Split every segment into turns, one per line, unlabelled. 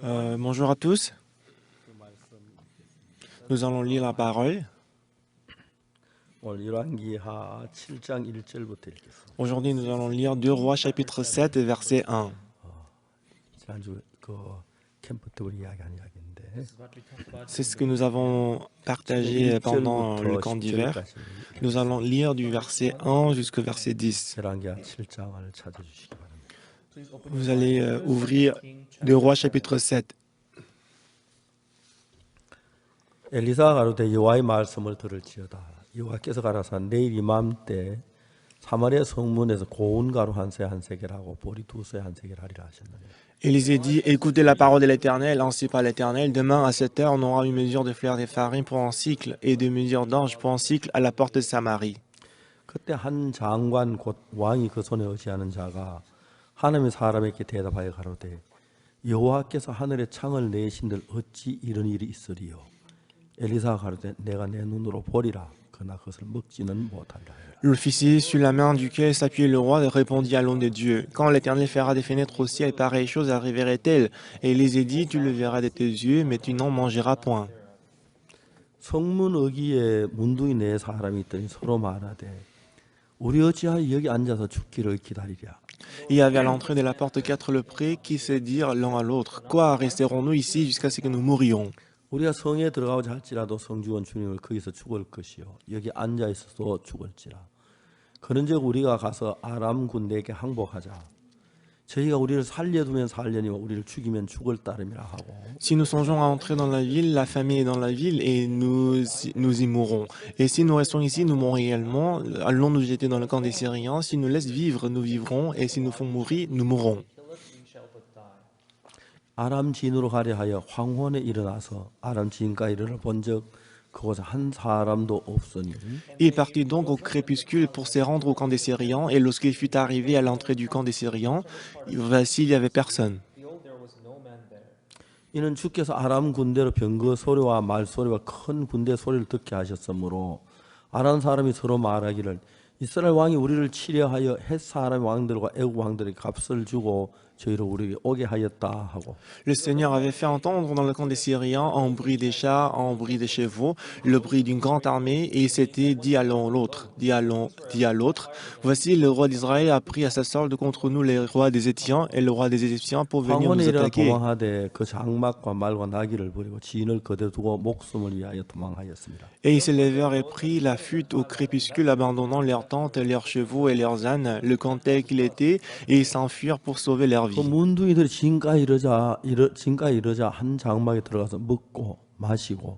Bonjour à tous. Nous allons lire la parole. Aujourd'hui, nous allons lire 2 Rois chapitre 7 verset 1. C'est ce que nous avons partagé pendant le camp d'hiver. Nous allons lire du verset 1 jusqu'au verset 10. Vous allez ouvrir 2 Rois chapitre 7.
엘리사가 가로되 여호와의 말씀을 들을지어다. 여호와께서 가라사 내일 이맘때 사마리아 성문에서 고운 가루 한 세겔 하고 보리 2세 한 세겔 하리라 하셨느니라.
Élisée dit, écoutez la parole de l'Éternel, ainsi par l'Éternel, demain à cette heure on aura une mesure de fleur de farine pour un cycle et de mesure d'orge pour un cycle à la porte de Samarie.
그때 한 장관 곧 왕이 그 손에 의지하는 자가 하나님의 사람에게 대답하여 가로되 여호와께서 하늘에 창을 내신들 어찌 이런 일이 있으리요. 엘리사가 가로되 내가 내 눈으로 보리라. 그러나 그것을 먹지는 못하리라.
L'officier, sur la main duquel s'appuyait le roi, répondit à l'homme de Dieu. Quand l'Éternel fera des fenêtres au ciel, pareille chose arriverait-elle? Et Élisée dit, tu le verras de tes yeux, mais tu n'en mangeras point.
성문 어귀에 문둥이 네 사람이 있더니 서로 말하되 우리 어찌하여 여기 앉아서 죽기를 기다리랴.
Il y avait à l'entrée de la porte 4 lepreux qui se dirent l'un à l'autre, quoi, resterons-nous ici jusqu'à ce que nous mourions?
우리가 성에 들어가고자 할지라도 성주원 주님을 거기서 죽을 것이요 여기 앉아 있어도 죽을지라. 그런즉 우리가 가서 아람 군대에게 항복하자. 저희가 우리를 살려두면 살려니와 우리를 죽이면 죽을 따름이라 하고.
Si nous songeons à entrer dans la ville, la famille est dans la ville et nous y mourrons. Et si nous restons ici, nous mourrons également. Allons nous jeter dans le camp des Syriens. Si nous laissent vivre, nous vivrons. Et si nous font mourir, nous mourrons.
아람 진으로 가려 하여 황혼에 일어나서 아람 진가 이르러 본적 그곳에 한 사람도 없으니.
Il partit donc au crépuscule pour se rendre au camp des Syriens. Et lorsqu'il fut arrivé à l'entrée du camp des Syriens, voici, il n'y avait personne.
이는 주께서 아람 군대로 병거 소리와 말 소리와 큰 군대 소리를 듣게 하셨으므로 아람 사람이 서로 말하기를 이스라엘 왕이 우리를 치려하여 헷 사람의 왕들과 애국 왕들에게 값을 주고 저희를 우리에게 오게 하였다 하고.
Le Seigneur avait fait entendre dans le camp des Syriens un bruit des chars, un bruit des chevaux, le bruit d'une grande armée, et il s'était dit à l'autre, voici le roi d'Israël a pris à sa solde contre nous les rois des Étiens et le roi des Égyptiens pour venir nous attaquer.
도망하되 그 장막과 말과 나귀를 버리고 진을 그대로 두고 목숨을 위하여 도망하였습니다.
Et ils se levèrent et prirent la fuite au crépuscule, abandonnant leurs tentes, leurs chevaux et leurs ânes, le camp tel qu'il était, et ils s'enfuirent pour sauver leur vie.
그 문둥이들이 진가에 이르자 한 장막에 들어가서 먹고 마시고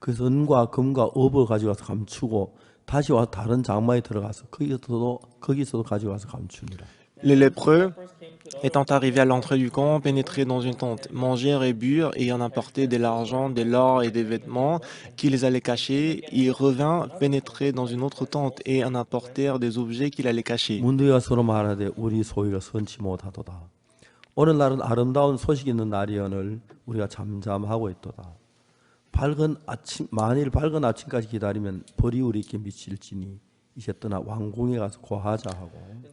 그 은과 금과 업을 가져가서 감추고 다시 와 다른 장막에 들어가서 거기서도 가져가서 감추니라.
Les lépreux, étant arrivés à l'entrée du camp, pénétraient dans une tente, mangèrent et burent, et en apportaient de l'argent, de l'or et des vêtements qu'ils allaient cacher. Ils revinrent, pénétraient dans une autre tente et en apportèrent des objets qu'ils allaient cacher.
문둥이가 서로 말하되 우리 소유가 선치 못하도다. 오늘날은 아름다운 소식 있는 날이오늘 우리가 잠잠하고 있도다. 만일 밝은 아침까지 기다리면 벌이 우리에게 미칠지니 이제 떠나 왕궁에 가서 고하자 하고.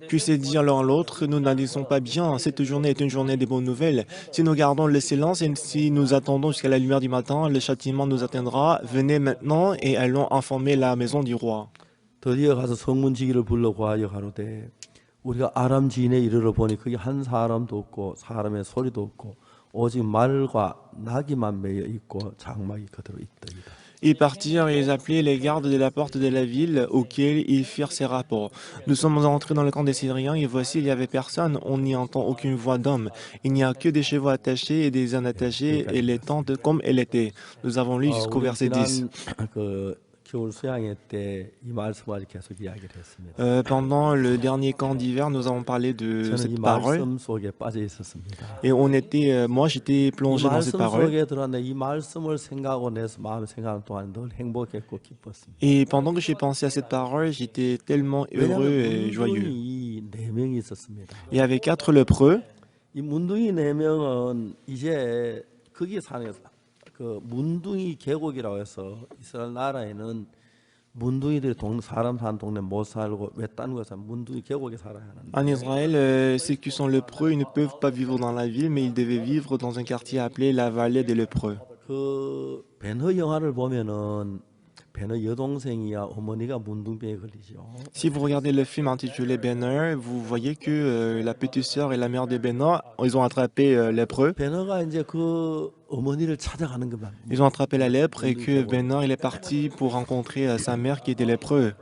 Puis se dire l'un à l'autre, nous n'agissons pas bien, cette journée est une journée des bonnes nouvelles. Si nous gardons le silence et si nous attendons jusqu'à la lumière du matin, le châtiment nous atteindra. Venez maintenant et allons informer la maison du roi.
드디어 가서 성문지기를 불러 고하여 가로되 우리가 아람 지인에 이르러 보니 거기 한 사람도 없고 사람의 소리도 없고 오직 말과 나귀만 매여 있고 장막이 그대로 있더이다.
Ils partirent et ils appelaient les gardes de la porte de la ville auxquels ils firent ces rapports. Nous sommes entrés dans le camp des Syriens et voici il n'y avait personne, on n'y entend aucune voix d'homme. Il n'y a que des chevaux attachés et des ânes attachés et les tentes comme elles étaient. Nous avons lu jusqu'au verset 10.
겨울 수양회 때 이 말씀을 계속 이야기를 했습니다.
Pendant le dernier camp d'hiver, nous avons parlé de
저는 이
cette parole
말씀 속에 빠져 있었습니다.
et moi j'étais
이
plongé dans cette
말씀
parole.
속에 들어왔는데 이 말씀을 생각하고 내서 마음 생각하는 동안 늘 행복했고 기뻤습니다.
Et pendant que j'ai pensé à cette parole, j'étais tellement heureux et joyeux.
문둥이 4명이 있었습니다.
Il y avait 4 lépreux.
이 문둥이 4명은 이제 거기에 사는 그 문둥이 계곡이라고 해서 이스라엘 나라에는 문둥이들이 사람 사는 동네 못 살고 외딴 곳에 문둥이 계곡에 살아야 하는데
En Israël, ceux qui sont lépreux, ils ne peuvent pas vivre dans la ville, mais ils devaient vivre dans un quartier appelé la vallée des lépreux.
그 벤허 영화를 보면은 벤허 여동생이야 어머니가 문둥병에 걸리죠.
Si vous regardez le film intitulé Ben-Hur, vous voyez que la petite sœur et la mère de Ben-Hur, ils ont attrapé lépreux.
벤허가 이제 그 어머니를 찾아가는 것만.
Ils ont attrapé la lèpre et que Ben-Hur, il est parti pour rencontrer sa mère qui était lépreux.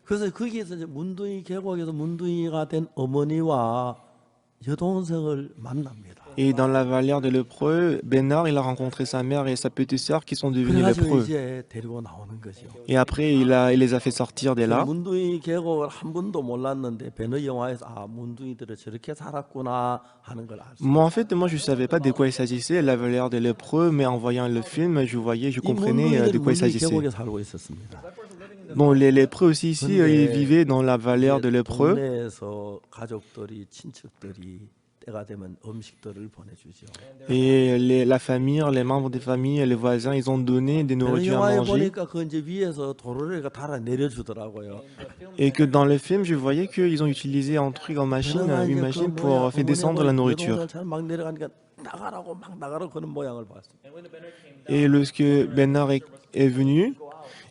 그래서 거기에서 이제 문둥이 계곡에서 문둥이가 된 어머니와 여동생을 만납니다.
Et dans la vallée des lépreux, Ben-Hur, il a rencontré sa mère et sa petite sœur qui sont devenus
그래가지고
lépreux.
이제 데리고 나오는 거죠.
Et après, il les a fait sortir de là.
문둥이 계곡을 한 번도 몰랐는데 벤허 영화에서 아 문둥이들은 저렇게 살았구나 하는 걸 알 수.
Moi, en fait, moi, je savais pas de quoi il s'agissait, la vallée des lépreux, mais en voyant le film, je voyais, je
이
comprenais de
문둥이들이
quoi il
문둥이
s'agissait.
계곡에 살고 있었습니다.
Bon, les lépreux aussi ici, ils vivaient dans la vallée des lépreux.
동네에서 가족들이 친척들이 때가 되면 음식들을 보내주죠.
Et la famille, les membres des familles, les voisins, ils ont donné des nourritures à
영화에
manger.
보니까 그 이제 위에서 도로를 달아 내려주더라고요.
Et que dans le film, je voyais qu'ils ont utilisé un truc en machine, une machine pour faire descendre la nourriture.
막 내려가니까 나가라고 막 나가라고 그런 모양을 봤어요.
Et lorsque Ben-Hur est venu,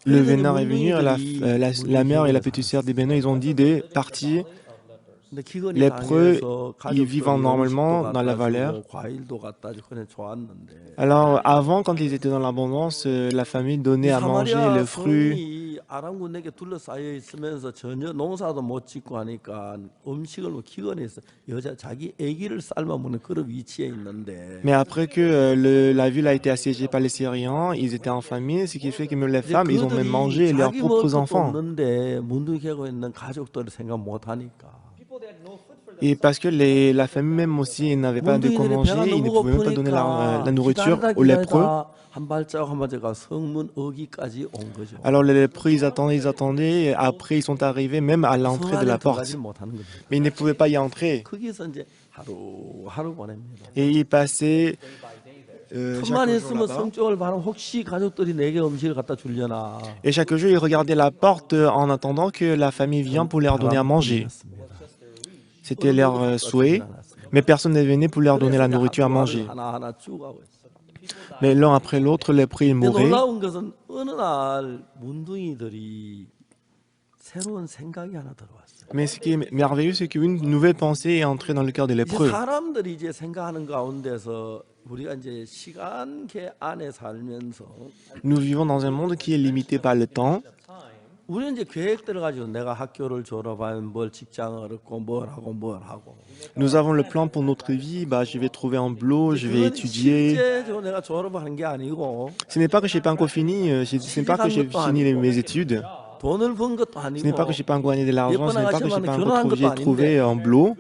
le Ben-Hur est venu, la mère et la petite sœur de Ben-Hur, ils ont dit de partir.
근데 기근이
Lépreux,
당해서
ils vivent normalement dans la vallée.
과일도 갖다 주고 그냥 좋았는데.
Alors, avant, quand ils étaient dans l'abondance, la famille donnait à manger
사마리아
les fruits.
성이 아람 군대에게 둘러싸여 있으면서 전혀 농사도 못 짓고 하니까 음식을 기근해서 여자 자기 아기를 삶아 먹는 그런 위치에 있는데.
Mais après que la ville a été assiégée par les Syriens, ils étaient en famine, ce qui fait que même les femmes, ils ont même mangé leurs
자기 먹을
propres
것도
enfants.
없는데 문둥이 계곡에 있는 가족들을 생각 못 하니까.
Et parce que la famille même aussi n'avait pas de quoi manger, ils ne pouvaient même pas donner la nourriture aux lépreux.
한 발자국 한 발자국 성문 어기까지 온 거죠.
Alors les lépreux, ils attendaient, et après ils sont arrivés même à l'entrée de la porte. Mais ils ne pouvaient pas y entrer.
거기서 이제 하루 보냅니다.
Et ils passaient
틈만
chaque jour
있으면
là-bas.
성적을 바라면 혹시 가족들이 내게 음식을 갖다 주려나.
Et chaque jour, ils regardaient la porte en attendant que la famille vienne pour leur donner à manger. C'était leur souhait, mais personne ne venait pour leur donner la nourriture à manger.
하나하나 죽어가고 있어요.
Mais l'un après l'autre, les lépreux, ils
근데
mouraient.
놀라운 것은 어느 날 문둥이들이 새로운 생각이 하나 들어왔어요.
Mais ce qui est merveilleux, c'est qu'une nouvelle pensée est entrée dans le cœur des
이제
lépreux.
사람들이 이제 생각하는 가운데서 우리가 이제 시간계 안에 살면서
Nous vivons dans un monde qui est limité par le temps.
우리는 이제 계획들을 가지고 내가 학교를 졸업하면 뭘 직장을 얻고 뭘 하고
Nous avons le plan pour notre vie. Bah, je vais trouver un boulot, je vais
그건
étudier.
실제적으로 내가 졸업하는 게 아니고
Ce n'est pas que je n'ai pas encore fini, ce n'est pas que j'ai fini mes études.
돈을 번 것도
Ce n'est pas
아니고
que je n'ai pas encore gagné de l'argent, ce n'est pas que je n'ai pas encore trouvé un boulot.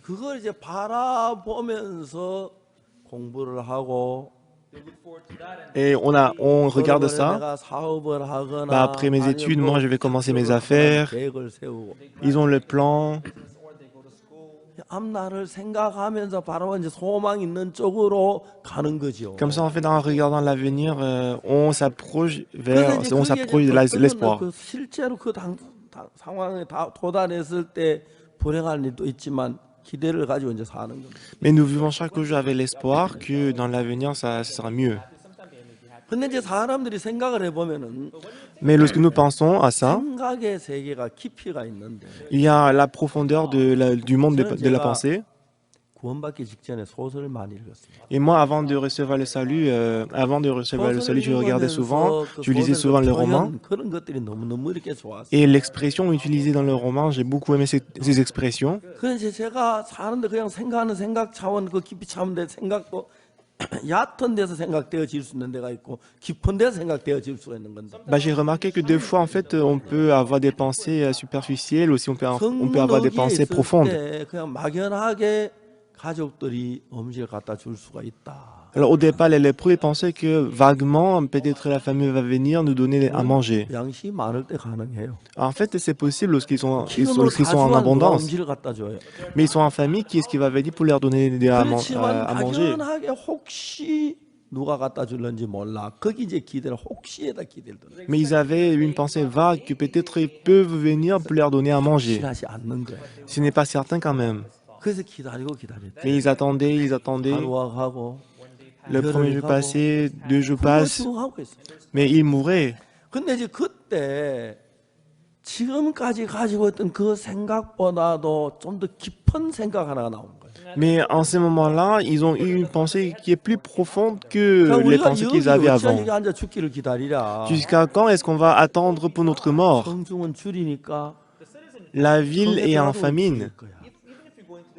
그걸 이제 바라보면서 공부를 하고
Et on regarde ça.
내가 사업을 하거나
Bah, après mes études, moi, je vais commencer mes affaires.
계획을 세우고
Ils ont le plan.
앞날을 생각하면서 바로 이제 소망 있는 쪽으로 가는 거죠.
Comme ça, en fait, en regardant l'avenir, on s'approche
그래서 이제
on
그게
s'approche de
이제
l'espoir.
그 실제로 그 상황에 다 도달했을 때 불행할 일도 있지만 기대를 가지고 이제 사는 겁니다.
Mais nous vivons chaque jour avec l'espoir que dans l'avenir, ça sera mieux.
근데 이제 사람들이 생각을 해보면은
Mais lorsque nous pensons à ça,
생각의 세계가 깊이가 있는데
il y a la profondeur du monde de la pensée.
구원받기 직전에 소설을 많이 읽었습니다.
Et moi, avant de recevoir le salut, je regardais souvent, je lisais souvent le roman.
그런 것들이 너무 이렇게 좋았어요.
Et l'expression utilisée dans le roman, j'ai beaucoup aimé ces expressions.
그래서 제가 사는데 그냥 생각하는 생각 차원 그 깊이 차원된 생각도 얕은 데서 생각되어질 수 있는 데가 있고 깊은 데서 생각되어질 수가 있는 건데.
Bah, j'ai remarqué que des fois, en fait, on peut avoir des pensées superficielles, aussi on peut avoir des
성록에
pensées
있을
profondes.
때 그냥 막연하게 가족들이 음식을 갖다 줄 수가 있다.
Alors au départ, les lépreux pensaient que vaguement, peut-être la famille va venir nous donner à manger.
양식이 많을 때 가능해요.
En fait, c'est possible lorsqu'ils sont
기근으로
en
누가
abondance.
음식을 갖다 줘요.
Mais ils sont en famille, qui est-ce qui va venir pour leur donner à
그렇지만
manger?
막연하게 혹시 누가 갖다 줄런지 몰라. 거기 이제 기대를 혹시에다 기대를 둬.
Mais ils avaient une pensée vague que peut-être ils peuvent venir pour leur donner à manger.
확실하지 않는 거예요.
Ce n'est pas certain quand même.
그래서 기다리고 기다렸대.
Mais ils attendaient, ils attendaient.
하루가 가고
Le premier jour passé, 2 jours
그거
passent,
지금 하고 있어.
mais ils mouraient.
근데 이제 그때 지금까지 가지고 있던 그 생각보다도 좀 더 깊은 생각 하나가 나온 거예요.
Mais en ce moment-là, ils ont eu une pensée qui est plus profonde que
그러니까
les
우리가
pensées
여기
qu'ils avaient
어찌
avant.
여기 앉아 죽기를 기다리랴.
Jusqu'à quand est-ce qu'on va attendre pour notre mort?
성중은 줄이니까
La ville est en famine.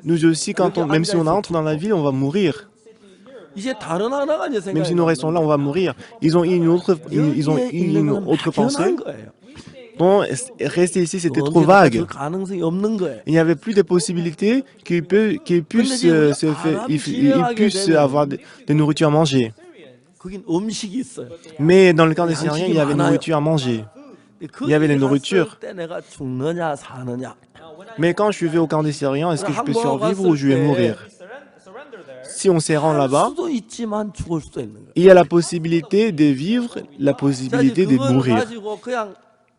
Nous aussi, même si on entre dans la ville, on va mourir.
이제 다른 하나가 이제
Même si
생각이
nous restons là, on va mourir. Ils ont eu une autre pensée.
거예요.
Bon, rester ici, c'était trop
언제든지
vague.
그 가능성이 없는 거예요.
Il n'y avait plus de possibilités qu'ils puissent, ils puissent avoir de nourriture à manger.
거긴 음식이 있어요.
Mais dans le camp des Syriens, il y avait de nourriture à manger. Il y avait de la nourriture.
때 내가 죽느냐 사느냐.
Mais quand je suis au camp des Syriens, est-ce que je peux survivre ou je vais mourir? Si on s'y rend là-bas,
수도 있지만 죽을 수도 있는 거예요.
il y a la possibilité de vivre, la possibilité de
그걸
mourir.
가지고 그냥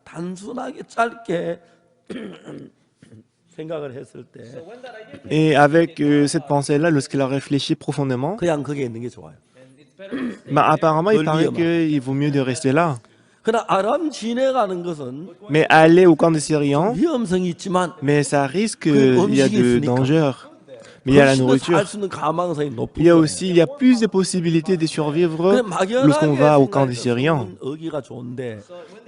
단순하게 짧게 생각을 했을 때
Et avec cette pensée-là, lorsqu'il a réfléchi profondément,
그냥 거기에 있는 게 좋아요.
apparemment, il paraît qu'il vaut mieux de rester là.
그러나 아람 지내가는 것은
Mais aller au camp des Syriens,
위험성이 있지만
mais ça risque, il y a de danger. Mais il y a la nourriture.
살수 있는 가망성이 높은
Il y a
거예요.
aussi, il y a plus de possibilités de survivre lorsqu'on va au camp des Syriens.
의기가 좋은데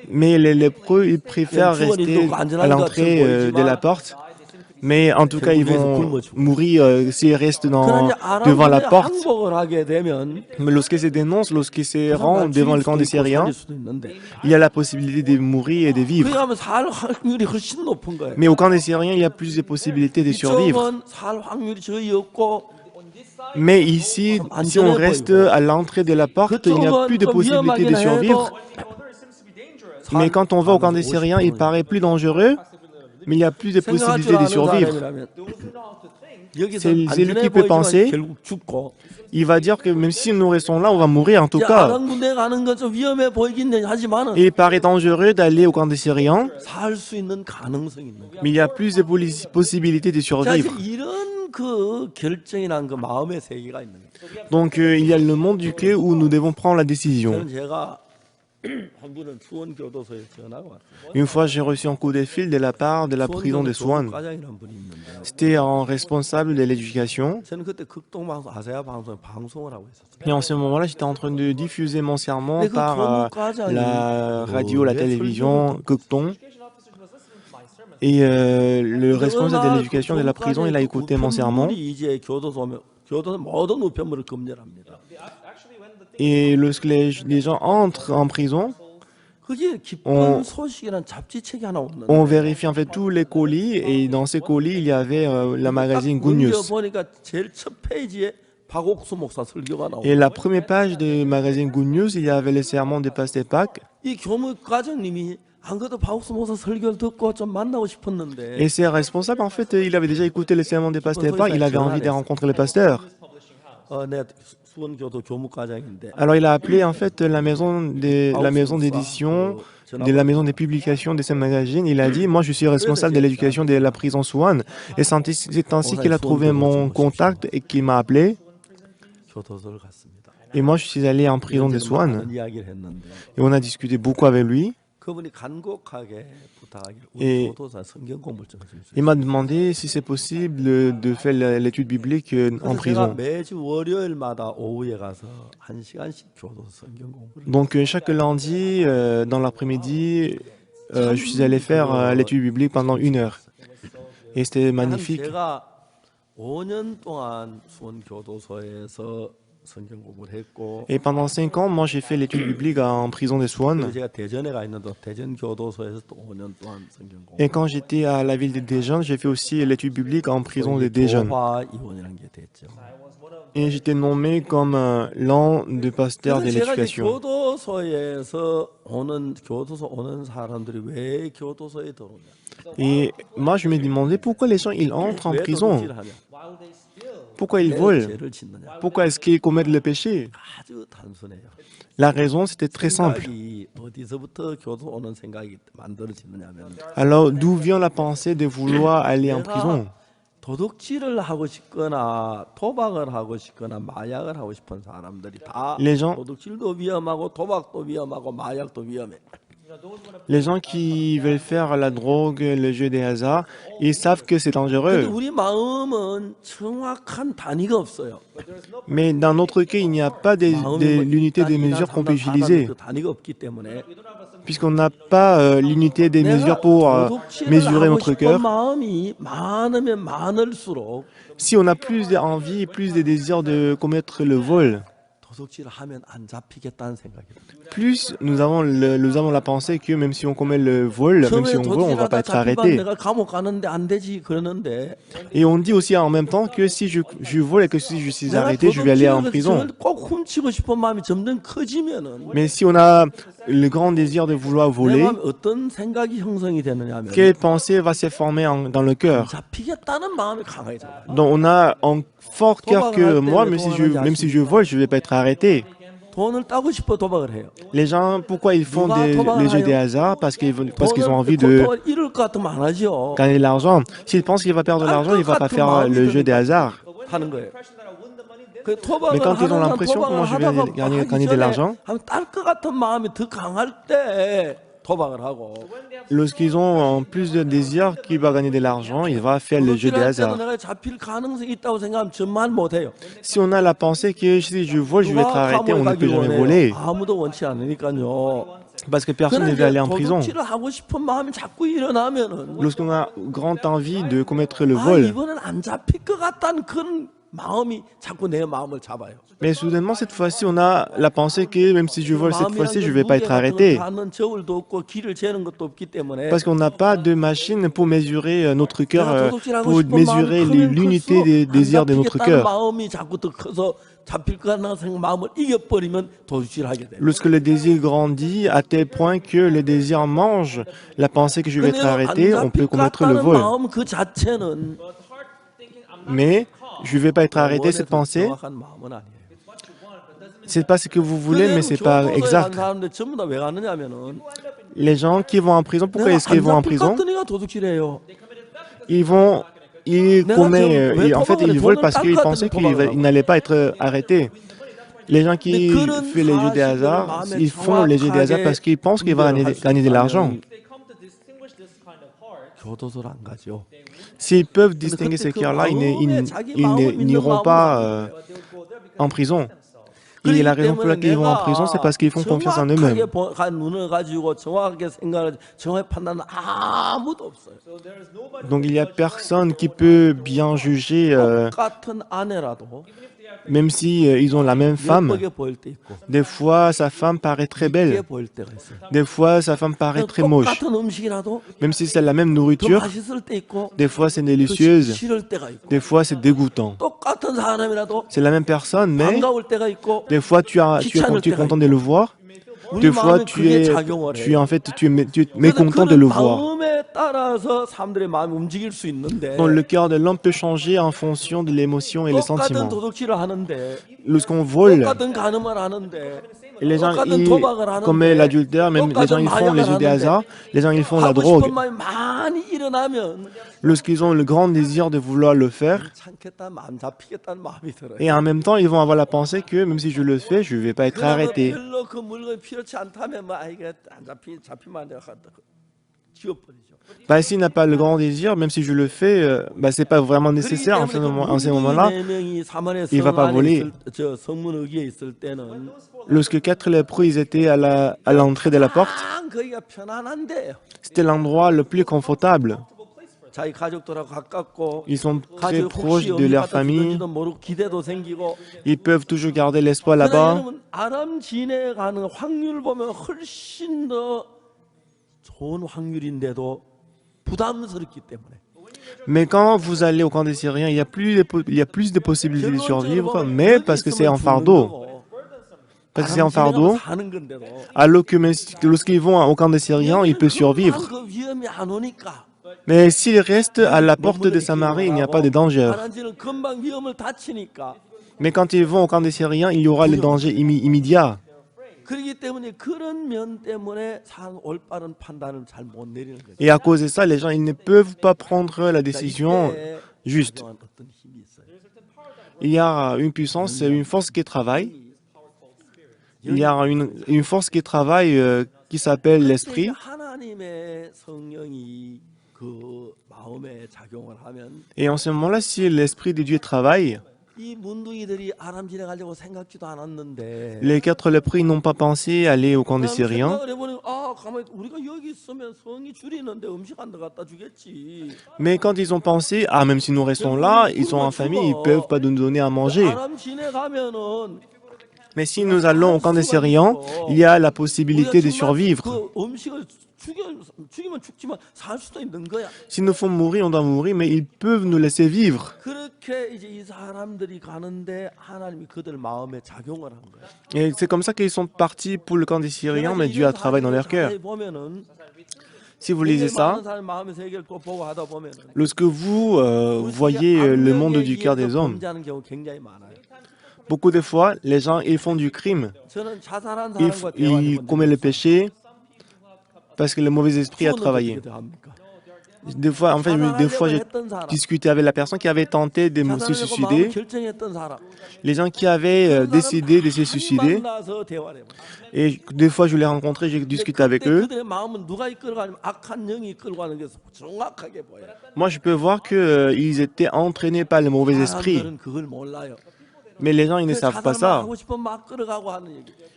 Mais les lépreux, ils préfèrent rester à l'entrée de la porte. Mais en tout cas, ils vont mourir s'ils restent devant la porte.
항복을 하게 되면
Mais lorsqu'ils se dénoncent, lorsqu'ils se rendent devant le camp des Syriens,
살릴 수도 있는데
il y a la possibilité de mourir et de vivre.
그게 하면 살 확률이 훨씬 높은 거예요.
Mais au camp des Syriens, il y a plus de possibilités de survivre.
이쪽은 살 확률이 거의 없고
Mais ici, si on reste à l'entrée de la porte, il n'y a plus de possibilités de survivre. Mais quand on va au camp des Syriens, il paraît plus dangereux, mais il y a plus de possibilités de survivre. C'est lui qui peut penser.
결국 죽고
Il va dire que même si nous restons là, on va mourir en tout cas.
아람 군대 가는 건 좀 위험해 보이긴 하지만은
Et il paraît dangereux d'aller au camp des Syriens,
살 수 있는 가능성이 있는 거야.
mais il y a plus de possibilités de
자,
survivre.
이런 그 결정이란 그 마음의 세계가 있는 거예요.
Donc il y a le monde du clé où nous devons prendre la décision.
저는 제가 한 분은 수원 교도소에 전화가 왔어요.
Une fois, j'ai reçu un coup de fil de la part de la prison de Swan.
과장이라는 분이 있는데
C'était un responsable de l'éducation.
저는 그때 극동방송 아세아 방송에 방송을 하고 있었어요.
Et en ce moment-là, j'étais en train de diffuser mon serment
Mais que
par
교무과장이
la radio, la
왜
télévision, Cocton. Et le responsable de l'éducation de la prison, il a écouté mon serment.
우편물이 이제 교도소 모든 우편물을 검열합니다.
Et lorsque les gens entrent en prison,
그게 기쁜 소식이란 잡지책이 하나 없는데.
on vérifie en fait tous les colis. Et dans ces colis, il y avait la magazine Good News.
보니까 제일 첫 페이지에 박옥수 목사 설교가 나오고.
Et la première page du magazine Good News, il y avait le sermon de Pasteur Pâques.
이 교무과장님이 안 그래도 박옥수 목사 설교를 듣고 좀 만나고 싶었는데.
Et c'est responsable, en fait, il avait déjà écouté le sermon de Pasteur Pâques. Il avait envie de rencontrer le pasteur.
내 수원교도 교무과장인데.
Alors il a appelé en fait la maison d'édition, de la maison des publications de ce magazine. Il a dit, moi je suis responsable de l'éducation de la prison Swan. Et c'est ainsi qu'il a trouvé mon contact et qu'il m'a appelé.
교도소를 갔습니다.
Et moi je suis allé en prison de Swan.
많은 이야기를 했는데.
Et on a discuté beaucoup avec lui.
그분이 간곡하게 부탁하기를
Et
우리 교도소 성경 공부를 좀 해주세요.
il m'a demandé si c'est possible de faire l'étude biblique en
그래서 제가
prison.
매주 월요일마다 오후에 가서 1시간씩 교도소 성경 공부를.
Donc chaque lundi, dans l'après-midi, je suis allé faire l'étude biblique pendant 1 heure. Et c'était magnifique.
제가 5년 동안 수원 교도소에서 성경 공부를 했고.
Et pendant 5 ans, moi j'ai fait l'étude biblique en prison de Swan.
그리고 제가 대전에 가 있는데 대전 교도소에서 또 5년 동안 성경 공부.
Et quand j'étais à la ville de Daejeon, j'ai fait aussi l'étude biblique en prison de Daejeon.
교화 이원이라는 게 됐죠.
Et j'étais nommé comme l'un des pasteurs de
그래서 제가 이제
l'éducation.
교도소에서 교도소 오는 사람들이 왜 교도소에 들어오냐?
Et moi je me demandais pourquoi les gens ils entrent en
왜
prison.
도둑질을 하냐?
Pourquoi ils
왜
volent?
죄를 짓느냐?
Pourquoi est-ce qu'ils commettent le péché?
아주 단순해요.
La raison, c'était très simple.
생각이 어디서부터 교도 오는 생각이 만들어지느냐면
Alors, d'où vient la pensée de vouloir aller en
내가
prison?
도둑질을 하고 싶거나 도박을 하고 싶거나 마약을 하고 싶은 사람들이 다
Les gens,
도둑질도 위험하고 도박도 위험하고 마약도 위험해.
les gens qui veulent faire la drogue, le jeu des hasards, ils savent que c'est
근데
dangereux.
우리 마음은 정확한 단위가 없어요.
Mais dans notre cas, il n'y a pas
마음이
l'unité des
1단, 2단,
mesures qu'on peut
3단, 4단
utiliser,
그 단위가 없기 때문에
puisqu'on n'a pas l'unité des mesures
내가
pour
도둑질을
mesurer
하고
notre
싶은
cœur.
마음이 많으면 많을수록
Si on a plus d'envie, plus de désir de commettre le vol,
도둑질을 하면 안 잡히겠다는 생각이 들어요.
plus nous avons la pensée que même si on commet le vol, même si
처음에
on vole, on va pas
도둑질하다
être
잡히면
arrêté.
내가 감옥 가는데 안 되지 그러는데
Et on dit aussi en même temps que si je vole et que si je suis
내가
arrêté, je vais aller en
도둑질을
prison.
꼭 훔치고 싶은 마음이 점점 커지면은
Mais si on a le grand désir de vouloir
내
voler,
마음에 어떤 생각이 형성이 되느냐면
quelle pensée va se former dans le cœur?
잡히겠다는 마음이 강해져요.
Donc on a un fort cœur que moi, même si je vole, je vais pas être arrêté.
돈을 따고 싶어 도박을 해요.
Les gens, pourquoi ils font les jeux des hasards? Parce qu'ils ont envie de
도박을 잃을 것 같으면 안 하죠.
gagner de l'argent. S'il pense qu'il va perdre de l'argent, il va pas faire le jeu des hasards.
하는 거예요. 그
Mais
토박을
quand ils ont
하는
l'impression
토박을
comment je vais
하다가
gagner de l'argent,
딸것 같은 마음이 더 강할 때 도박을 하고
lorsqu'ils ont plus de désir qu'il va gagner de l'argent, il va faire le jeu des
도둑질할 때도
hasards.
내가 잡힐 가능성이 있다고 생각하면 전말 못해요.
Si on a la pensée que si je vole, je vais être
누가
arrêté, on
감옥에
ne peut
가길
jamais
원해요?
voler.
아무도 원치 않으니까요.
Parce que personne ne veut aller en prison.
도둑질을 하고 싶은 마음이 자꾸 일어나면은
Lorsqu'on a grande envie de commettre le
아
vol,
이번엔 안 잡힐 것 같다는 그런 마음이 자꾸 내 마음을 잡아요.
mais soudainement cette fois-ci, on a la pensée que même si je vole cette fois-ci, je vais pas être arrêté.
하는 저울도 없고 길을 재는 것도 없기 때문에
Parce qu'on n'a pas de machine pour mesurer notre cœur,
내가 도둑질하고
pour
싶은 마음이
mesurer
크면
l'unité
클수록
des
안
désirs de notre
잡히겠다는
cœur.
마음이 자꾸 더 커서 잡힐 것 같다는 마음을 이겨버리면 도둑질하게 돼요.
Lorsque le désir grandit à tel point que le désir mange la pensée que je vais être arrêté, on peut commettre le vol.
마음 그 자체는
Mais je ne vais pas être arrêté, cette pensée,
정확한 마음은 아니에요.
c'est pas ce que vous voulez, mais c'est pas
교도소에 간
exact.
사람들 전부 다 왜 가느냐면은
Les gens qui vont en prison, pourquoi
내가
est-ce qu'ils
안
vont en
잡힐 것
prison?
같으니까 도둑질해요.
Ils commettent, en fait, ils volent parce qu'ils pensaient qu'ils n'allaient pas être arrêtés. Les gens qui font les jeux des hasards, ils font les jeux des hasards parce qu'ils pensent qu'ils vont gagner de l'argent.
교도소를 안 가죠.
S'ils peuvent distinguer ce cœur-là, ils n'iront pas en prison. Et la raison pour laquelle ils vont en prison, c'est parce qu'ils font confiance en eux-mêmes.
정확한 눈을 가지고 정확하게 생각을 정확히 판단하는 아무도 없어요.
Donc il n'y a personne qui peut bien juger,
똑같은 아내라도
même si ils ont la même femme.
예쁘게 보일 때 있고
Des fois, sa femme paraît très
예쁘게
belle.
보일 때가 있어요.
Des fois, sa femme paraît très moche.
똑같은 음식이라도
Même si c'est la même
더
nourriture,
맛있을 때 있고
des fois c'est
더
délicieuse,
싫을 때가 있고
des fois c'est dégoûtant.
똑같은 사람이라도
C'est la même personne, mais
반가울 때가 있고
des fois tu es content de le voir,
우리
des fois
마음이 그게 작용을 해요.
tu es mécontent de le voir.
마음에 따라서 사람들의 마음이 움직일 수 있는데
Donc le cœur de l'homme peut changer en fonction de l'émotion et les
똑같은
sentiments.
도둑질을 하는데
Lorsqu'on vole,
똑같은 간음을 하는데
et les gens
똑같은
ils
도박을 하는데
commettent l'adultère, même les gens ils font les jeux des hasards, les gens ils font la
하고
drogue.
싶은 마음이 많이 일어나면
Lorsqu'ils ont le grand désir de vouloir le faire,
참겠다 안 잡히겠다는 마음이 들어요.
et en même temps ils vont avoir la pensée que même si je le fais, je ne vais pas être
그러나
arrêté.
별로 그 물건이 필요치 않다면 막 이게 안 잡히면 안 되고 지워버리죠.
Bah, s'il n'a pas le grand désir, même si je le fais, bah, c'est pas vraiment nécessaire en ces moments-là. Il va pas voler.
저 성문의기에 있을 때는
Lorsque 4 lépreux ils étaient à l'entrée de la porte,
거기가 편안한데요.
c'était l'endroit le plus confortable.
자기 가족들하고 가깝고
Ils sont très
가족
proches
혹시
de
어디
leur
갔다
famille.
죽는지도 모르고 기대도 생기고
Ils peuvent toujours garder l'espoir
그러나
là-bas.
여러분 아람 지내가는 확률 보면 훨씬 더 좋은 확률인데도 부담스럽기 때문에
Mais quand vous allez au camp des Syriens, il y a plus de possibilités de survivre, mais parce que c'est un fardeau. Parce que c'est un fardeau,
사는 건데도
alors que lorsqu'ils vont au camp des Syriens, ils peuvent survivre.
그 위험이 안 오니까
Mais s'il reste à la porte de
머무르게 기록을
Samarie, il n'y a pas
하고
de danger.
가난지는 금방 위험을 다치니까
Mais quand ils vont au camp des Syriens, il y aura le danger immédiat.
그렇기 때문에 그런 면 때문에 상 올바른 판단을 잘 못 내리는 거죠.
Et à cause de ça, les gens ils ne peuvent pas prendre la
자,
décision
이때
juste.
작용한 어떤 힘이 있어요.
Il y a une puissance, une force qui travaille. Il y a une force qui travaille qui s'appelle
그때
l'esprit.
하나님의 성령이 그 마음에 작용을 하면
Et en ce moment-là, si l'esprit de Dieu travaille,
이 문둥이들이 아람 지나가려고 생각지도 않았는데
les 4 lépreux ils n'ont pas pensé aller au camp des
그다음
Syriens.
생각을 해보니 아 가만히 우리가 여기 있으면 성이 줄이는데 음식 안 갖다 주겠지.
Mais quand ils ont pensé, ah, même si nous restons là, ils sont en famille, ils ne peuvent pas nous donner à manger.
아람 지나가면은
Mais si nous allons au camp des Syriens, il y a la possibilité de survivre.
그 음식을 죽이면 죽지만 살 수도 있는 거야.
S'il nous faut mourir, on doit mourir, mais ils peuvent nous laisser vivre.
그렇게 이제 이 사람들이 가는데 하나님이 그들 마음에 작용을 한 거야.
Et c'est comme ça qu'ils sont partis pour le camp des Syriens, mais Dieu a travaillé dans leur cœur.
보면은
Si vous lisez ça,
많은 사람 마음의 세계를 또 보고 하다 보면은
lorsque vous voyez le monde du cœur des hommes,
범죄하는 경우 굉장히 많아요.
beaucoup de fois, les gens, ils font du crime.
저는 자살한
Ils,
사람과
ils commettent le péché parce que le mauvais esprit a travaillé. Des fois, en fait, j'ai discuté avec la personne qui avait tenté de se suicider, les gens qui avaient décidé de se suicider, et des fois, je les rencontrais, j'ai discuté avec eux. Moi, je peux voir qu'ils étaient entraînés par le mauvais esprit. Mais les gens, ils ne savent pas ça.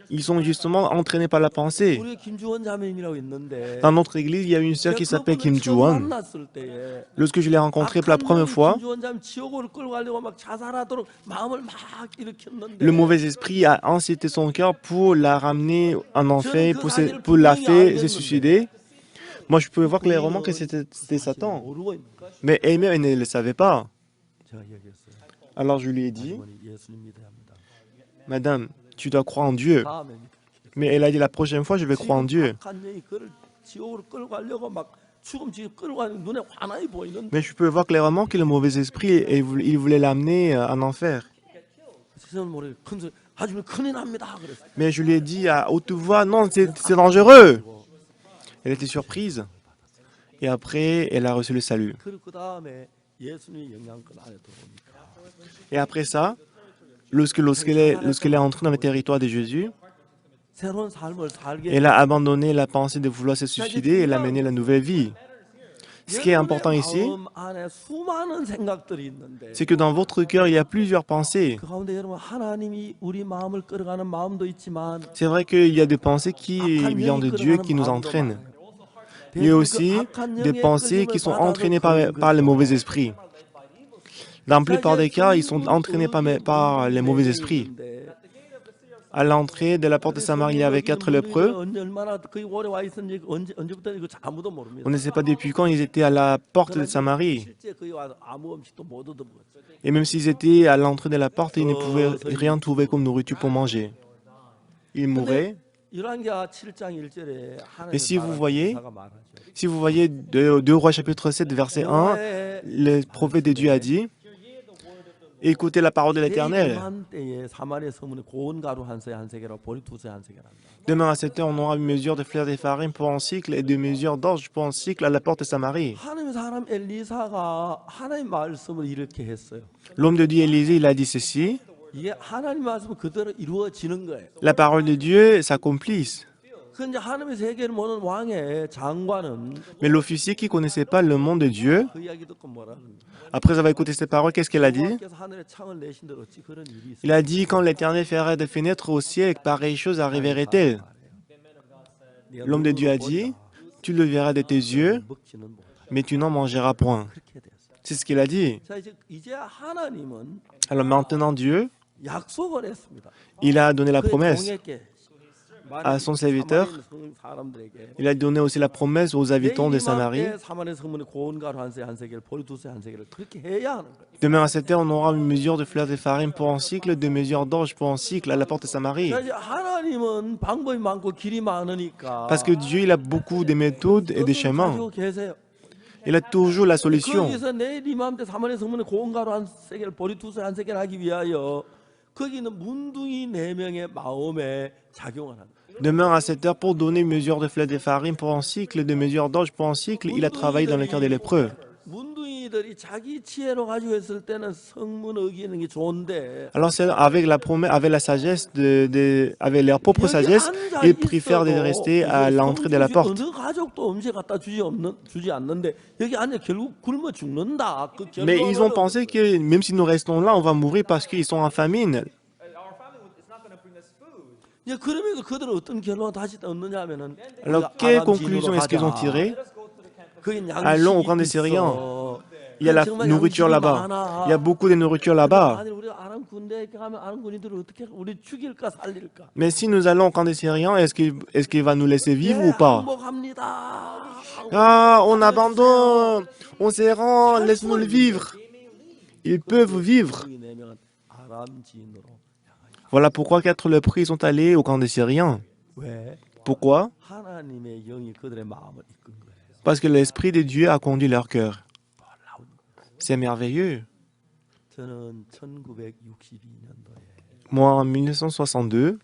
Ils sont justement entraînés par la pensée. Dans notre église, il y a une sœur qui s'appelle Kim Ju-won. Lorsque je l'ai rencontrée pour la première fois, le mauvais esprit a incité son cœur pour la ramener en enfer, pour la faire se suicider. Moi, je pouvais voir clairement que c'était Satan. Mais elle-même, elle ne le savait pas. Alors je lui ai dit, Madame, tu dois croire en Dieu. Mais elle a dit la prochaine fois, je vais croire en Dieu. Mais je peux voir clairement que le mauvais esprit, il voulait l'amener en enfer. Mais je lui ai dit à haute voix, non, c'est dangereux. Elle était surprise. Et après, elle a reçu le salut. Et après ça, lorsqu'elle est entrée dans le territoire de Jésus, elle a abandonné la pensée de vouloir se suicider et elle a mené la nouvelle vie. Ce qui est important ici, c'est que dans votre cœur, il y a plusieurs pensées. C'est vrai qu'il y a des pensées qui viennent de Dieu, qui nous entraînent. Il y a aussi des pensées qui sont entraînées par le mauvais esprit. Dans la plupart des cas, ils sont entraînés par les mauvais esprits. À l'entrée de la porte de Samarie, il y avait 4 lépreux. On ne sait pas depuis quand ils étaient à la porte de Samarie. Et même s'ils étaient à l'entrée de la porte, ils ne pouvaient rien trouver comme nourriture pour manger. Ils mouraient. Et si vous voyez 2 Rois chapitre 7, verset 1, le prophète de Dieu a dit, écoutez la parole de l'Éternel. Demain à 7 heures, on aura une mesure de fleur de farine pour un cycle et 2 mesures d'orge pour un cycle à la porte de Samarie. L'homme de Dieu Élisée, il a dit ceci. La parole de Dieu s'accomplisse. Mais l'officier qui ne connaissait pas le monde de Dieu, après avoir écouté ces paroles, qu'est-ce qu'il a dit? Il a dit, quand l'Éternel ferait des fenêtres au ciel, pareille chose arriverait-elle? L'homme de Dieu a dit, tu le verras de tes yeux, mais tu n'en mangeras point. C'est ce qu'il a dit. Alors maintenant Dieu, il a donné la promesse à son serviteur. Il a donné aussi la promesse aux habitants de Samarie. Demain à 7 heures, on aura une mesure de fleur de farine pour un cycle, 2 mesures d'orge pour un cycle à la porte de Samarie. Parce que Dieu, il a beaucoup de méthodes et de chemins. Il a toujours la solution.
거기서 내일 이맘때 사모님 성문에 고온가루 한 세겔 보리투스 한 세겔 하기 위하여 거기는 문둥이 4명의 마음에 작용을 하는 거예요.
Demain à 7 heures, pour donner une mesure de fleur de farine pour un cycle, de mesure d'orge pour un cycle, il a travaillé dans le cœur des lépreux.
문둥이들이 자기 지혜로 가지고 했을 때는 성문 어기는 게 좋은데
Alors c'est avec la promesse, avec la sagesse avec leur propre
여기
sagesse,
앉아
ils préfèrent de
있어도
rester à l'entrée de la porte.
어느 가족도 음식 갖다 주지 않는데 여기 앉아 결국 굶어 죽는다. 그
Mais ils ont
결론을
pensé que même si nous restons là, on va mourir parce qu'ils sont en famine.
그러면서 그들은 어떤 결론을 다시 얻느냐 하면은
Alors quelle conclusion est-ce qu'ils ont tiré? Allons au camp des Syriens. Il y a la nourriture là-bas. Il y a beaucoup de nourriture là-bas. Mais si nous allons au camp des Syriens, est-ce qu'il va nous laisser vivre ou pas? Ah, on abandonne, on se rend, laisse-nous le vivre. Ils peuvent vivre. Voilà pourquoi 4 lépreux sont allés au camp des Syriens. Pourquoi? Parce que l'Esprit de Dieu a conduit leur cœur. C'est merveilleux. Moi, en 1962,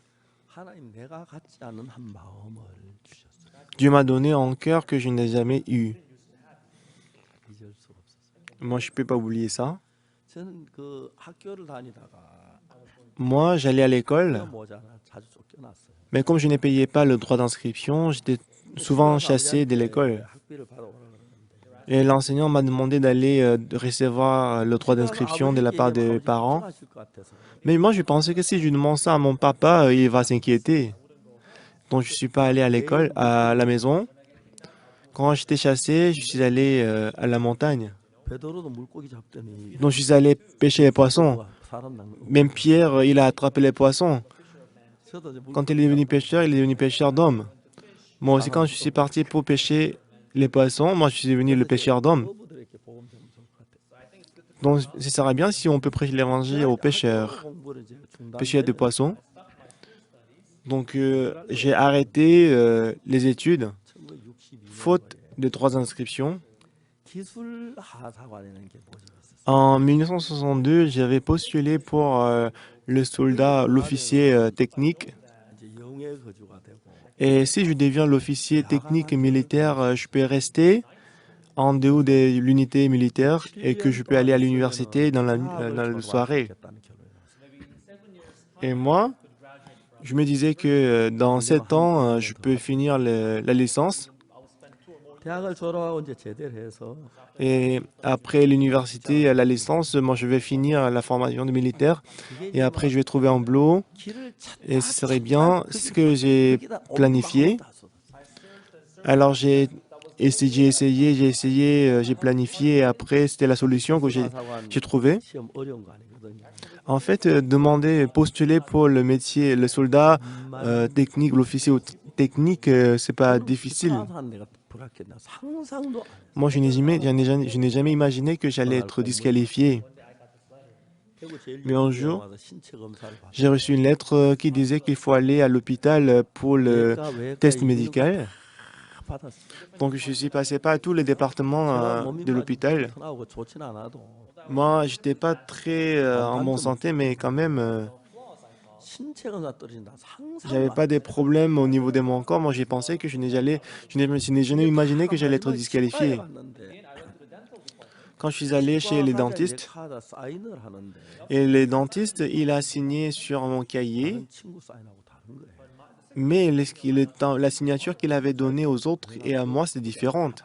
Dieu m'a donné un cœur que je n'ai jamais eu. Moi, je ne peux pas oublier ça. Moi, j'allais à l'école, mais comme je ne payais pas le droit d'inscription, j'étais souvent chassé de l'école. Et l'enseignant m'a demandé d'aller recevoir le droit d'inscription de la part des parents. Mais moi, je pensais que si je demande ça à mon papa, il va s'inquiéter. Donc, je ne suis pas allé à l'école, à la maison. Quand j'étais chassé, je suis allé à la montagne. Donc, je suis allé pêcher les poissons. Même Pierre, il a attrapé les poissons. Quand il est devenu pêcheur d'hommes. Moi aussi, quand je suis parti pour pêcher les poissons, moi, je suis devenu le pêcheur d'hommes. Donc, ce serait bien si on peut prêcher l'évangile aux pêcheurs de poissons. Donc, j'ai arrêté les études, faute de 3 inscriptions. En 1962, j'avais postulé pour le soldat, l'officier technique. Et si je deviens l'officier technique militaire, je peux rester en dehors de l'unité militaire et que je peux aller à l'université dans la soirée. Et moi, je me disais que dans 7 ans, je peux finir la licence. Et après l'université, la licence, moi je vais finir la formation de militaire et après je vais trouver un boulot et ce serait bien ce que j'ai planifié. Alors j'ai essayé, j'ai planifié et après c'était la solution que j'ai trouvée. En fait, postuler pour le métier, le soldat technique, l'officier technique, c'est pas difficile. Moi, je n'ai jamais imaginé que j'allais être disqualifié. Mais un jour, j'ai reçu une lettre qui disait qu'il faut aller à l'hôpital pour le test médical. Donc, je suis passé par tous les départements de l'hôpital. Moi, j'étais pas très en bonne santé, mais quand même, j'avais pas de problèmes au niveau de mon corps. Moi, j'ai pensé que je n'ai jamais imaginé que j'allais être disqualifié. Quand je suis allé chez les dentistes, et le dentiste, il a signé sur mon cahier, mais la signature qu'il avait donnée aux autres et à moi, c'est différente.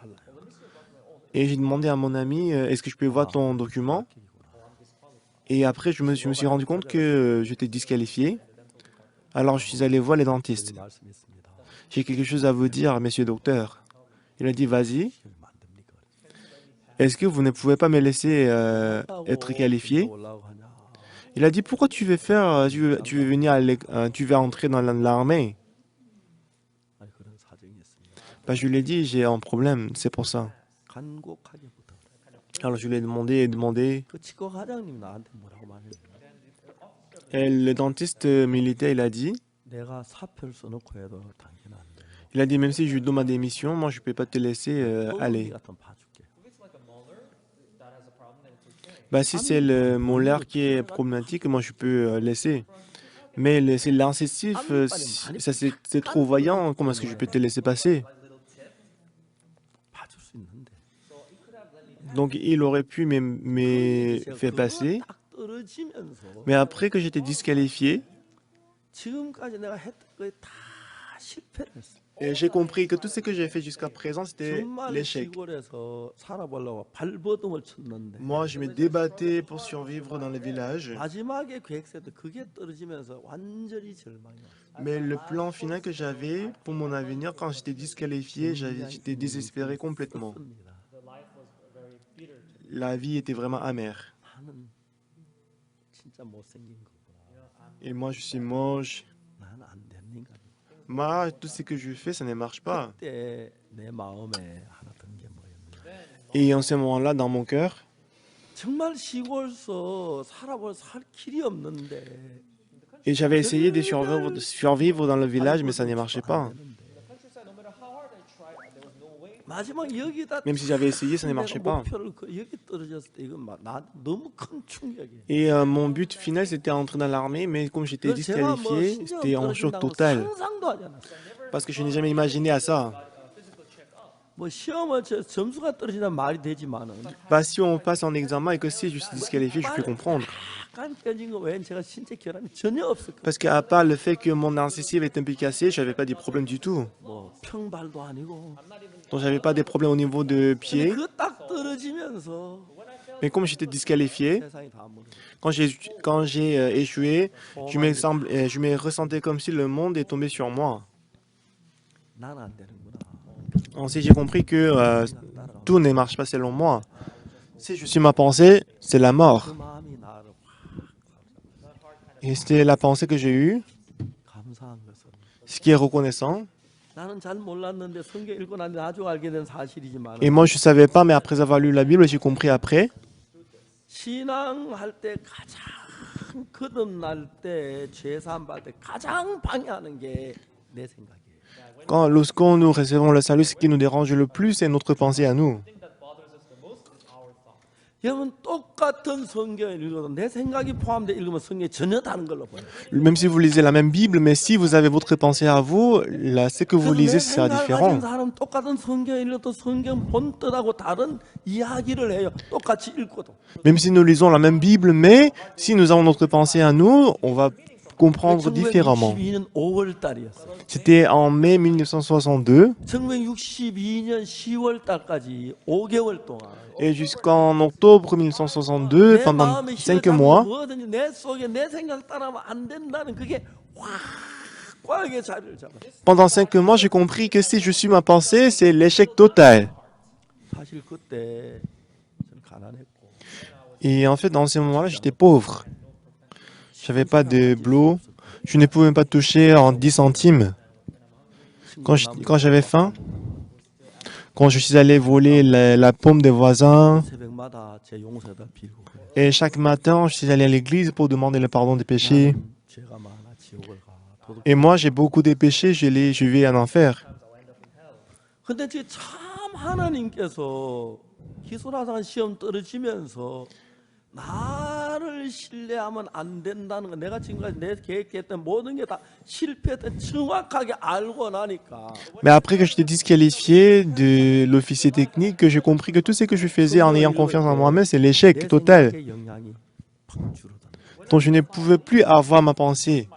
Et j'ai demandé à mon ami, est-ce que je peux voir ton document? Et après, je me suis rendu compte que j'étais disqualifié. Alors, je suis allé voir les dentistes. J'ai quelque chose à vous dire, monsieur le docteur. Il a dit, vas-y. Est-ce que vous ne pouvez pas me laisser être qualifié? Il a dit, pourquoi tu veux venir tu veux entrer dans l'armée? Je lui ai dit, j'ai un problème, c'est pour ça. Alors je lui ai demandé. Et le dentiste militaire, il a dit, même si je donne ma démission, moi je ne peux pas te laisser aller. Bah, si c'est le molaire qui est problématique, moi je peux laisser. Mais c'est l'incessif,
앞니빨이 많이
ça c'est trop voyant. Comment est-ce que je peux te laisser passer?
봐줄 수 있는데
Donc il aurait pu me
제가
faire
그거
passer.
딱 떨어지면서
Mais après que j'étais disqualifié,
지금까지 내가 했던 거에 다 실패를 했어.
et j'ai compris que tout ce que j'ai fait jusqu'à présent, c'était
정말
l'échec.
시골에서 살아보려고 발버둥을 쳤는데
Moi, je me débattais pour survivre dans les villages,
마지막에 계획세도 그게 떨어지면서 완전히 절망이 왔어.
mais le plan final que j'avais pour mon avenir, quand j'étais disqualifié, j'étais désespéré complètement.
썼습니다.
La vie était vraiment amère.
나는 진짜 못생긴 거구나.
Et moi, je suis moche.
나는 안 되는 인간이야.
Moi, tout ce que je fais, ça ne marche pas.
그때 내 마음에 하나 든 게 뭐였냐?
Et en ce moment-là, dans mon cœur,
정말 시골서 살아볼 살 길이 없는데
et j'avais essayé de survivre dans le village, mais ça ne marchait pas.
마지막 여기다
Même si j'avais essayé, ça ne
내가
marchait pas.
목표를 여기 떨어졌을 때 이건 나 너무 큰 충격이에요.
Et mon but final, c'était entrer dans l'armée, mais comme j'étais
그래서 제가 뭐
disqualifié,
신경
c'était en choc
떨어진다고
total.
상상도 하지 않았어요.
Parce que je n'ai jamais imaginé à ça.
뭐 시험을 점수가 떨어진다면 말이 되지만은
Bah, si on passe en examen et que si je suis disqualifié, je peux comprendre.
약간 깨진 거 외엔 제가 신체 결함이 전혀 없을 거예요.
Parce qu'à part le fait que mon incisive est un peu cassé, je n'avais pas des problèmes du tout.
뭐 평발도 아니고.
Donc, j'avais pas des problèmes au niveau de
근데
pied.
그거 딱 떨어지면서
Mais comme j'étais disqualifié,
세상이 다 무너져.
quand j'ai échoué, je me ressentais comme si le monde est tombé sur moi.
나는 안 되는구나.
Ensuite, j'ai compris que tout ne marche pas selon moi. Si je suis ma pensée, c'est la
그
mort.
마음이 나를
Et c'était la pensée que j'ai eue,
감사한 것은
ce qui est reconnaissant.
나는 잘 몰랐는데 성경 읽고 나서 나중에 알게 된 사실이지만
Et moi, je ne savais pas, mais après avoir lu la Bible, j'ai compris après.
신앙할 때 가장 거듭날 때 죄사함 받을 때 가장 방해하는 게 내 생각이에요.
Lorsqu'on nous recevons le salut, ce qui nous dérange le plus, c'est notre pensée à nous.
여러분 똑같은 성경을 읽어도 내 생각이 포함되어 읽으면 성경이 전혀 다른 걸로 보여요.
Même si vous lisez la même Bible, mais si vous avez votre pensée à vous, là, ce que vous
그래서 내
lisez, c'est
생각을 가진
différent.
사람은 똑같은 성경을 읽어도 성경 본뜻하고 다른 이야기를 해요. 똑같이 읽고도.
Même si nous lisons la même Bible, mais si nous avons notre pensée à nous, on va comprendre différemment.
1962년 5월 달이었어요.
C'était en mai 1962
1962년 10월 달까지 5개월 동안
et jusqu'en octobre 1962,
내
pendant
마음에
5
힘을
mois,
뭐든지 내 속에 내 생각 따라하면 안 된다는 그게 확고하게 자리를 잡았어요.
pendant 5 mois, j'ai compris que si je suis ma pensée, c'est l'échec total.
사실 그때 저는 가난했고
Et en fait, dans ces moments-là, j'étais pauvre. J'avais pas de boulot. Je ne pouvais même pas toucher en 10 centimes. Quand j'avais faim, quand je suis allé voler la pomme des voisins,
새벽마다 제 용서에다 빌고 그래요.
et chaque matin, je suis allé à l'église pour demander le pardon des péchés.
나는 죄가 많아 지옥을 가. 도둑.
Et moi, j'ai beaucoup de péchés, je vais en enfer.
근데 지금 참 하나님께서 기술하상 시험 떨어지면서 나를 신뢰하면 안 된다는 거 내가 지금까지 내 계획했던 모든 게 다 실패했던 정확하게 알고 나니까
Mais après que j'étais disqualifié de l'officier technique, que j'ai compris que tout ce que je faisais en ayant confiance en moi-même, c'est
내
l'échec total.
생각의 영향이 팍 줄어든다.
Donc je ne pouvais plus avoir ma pensée.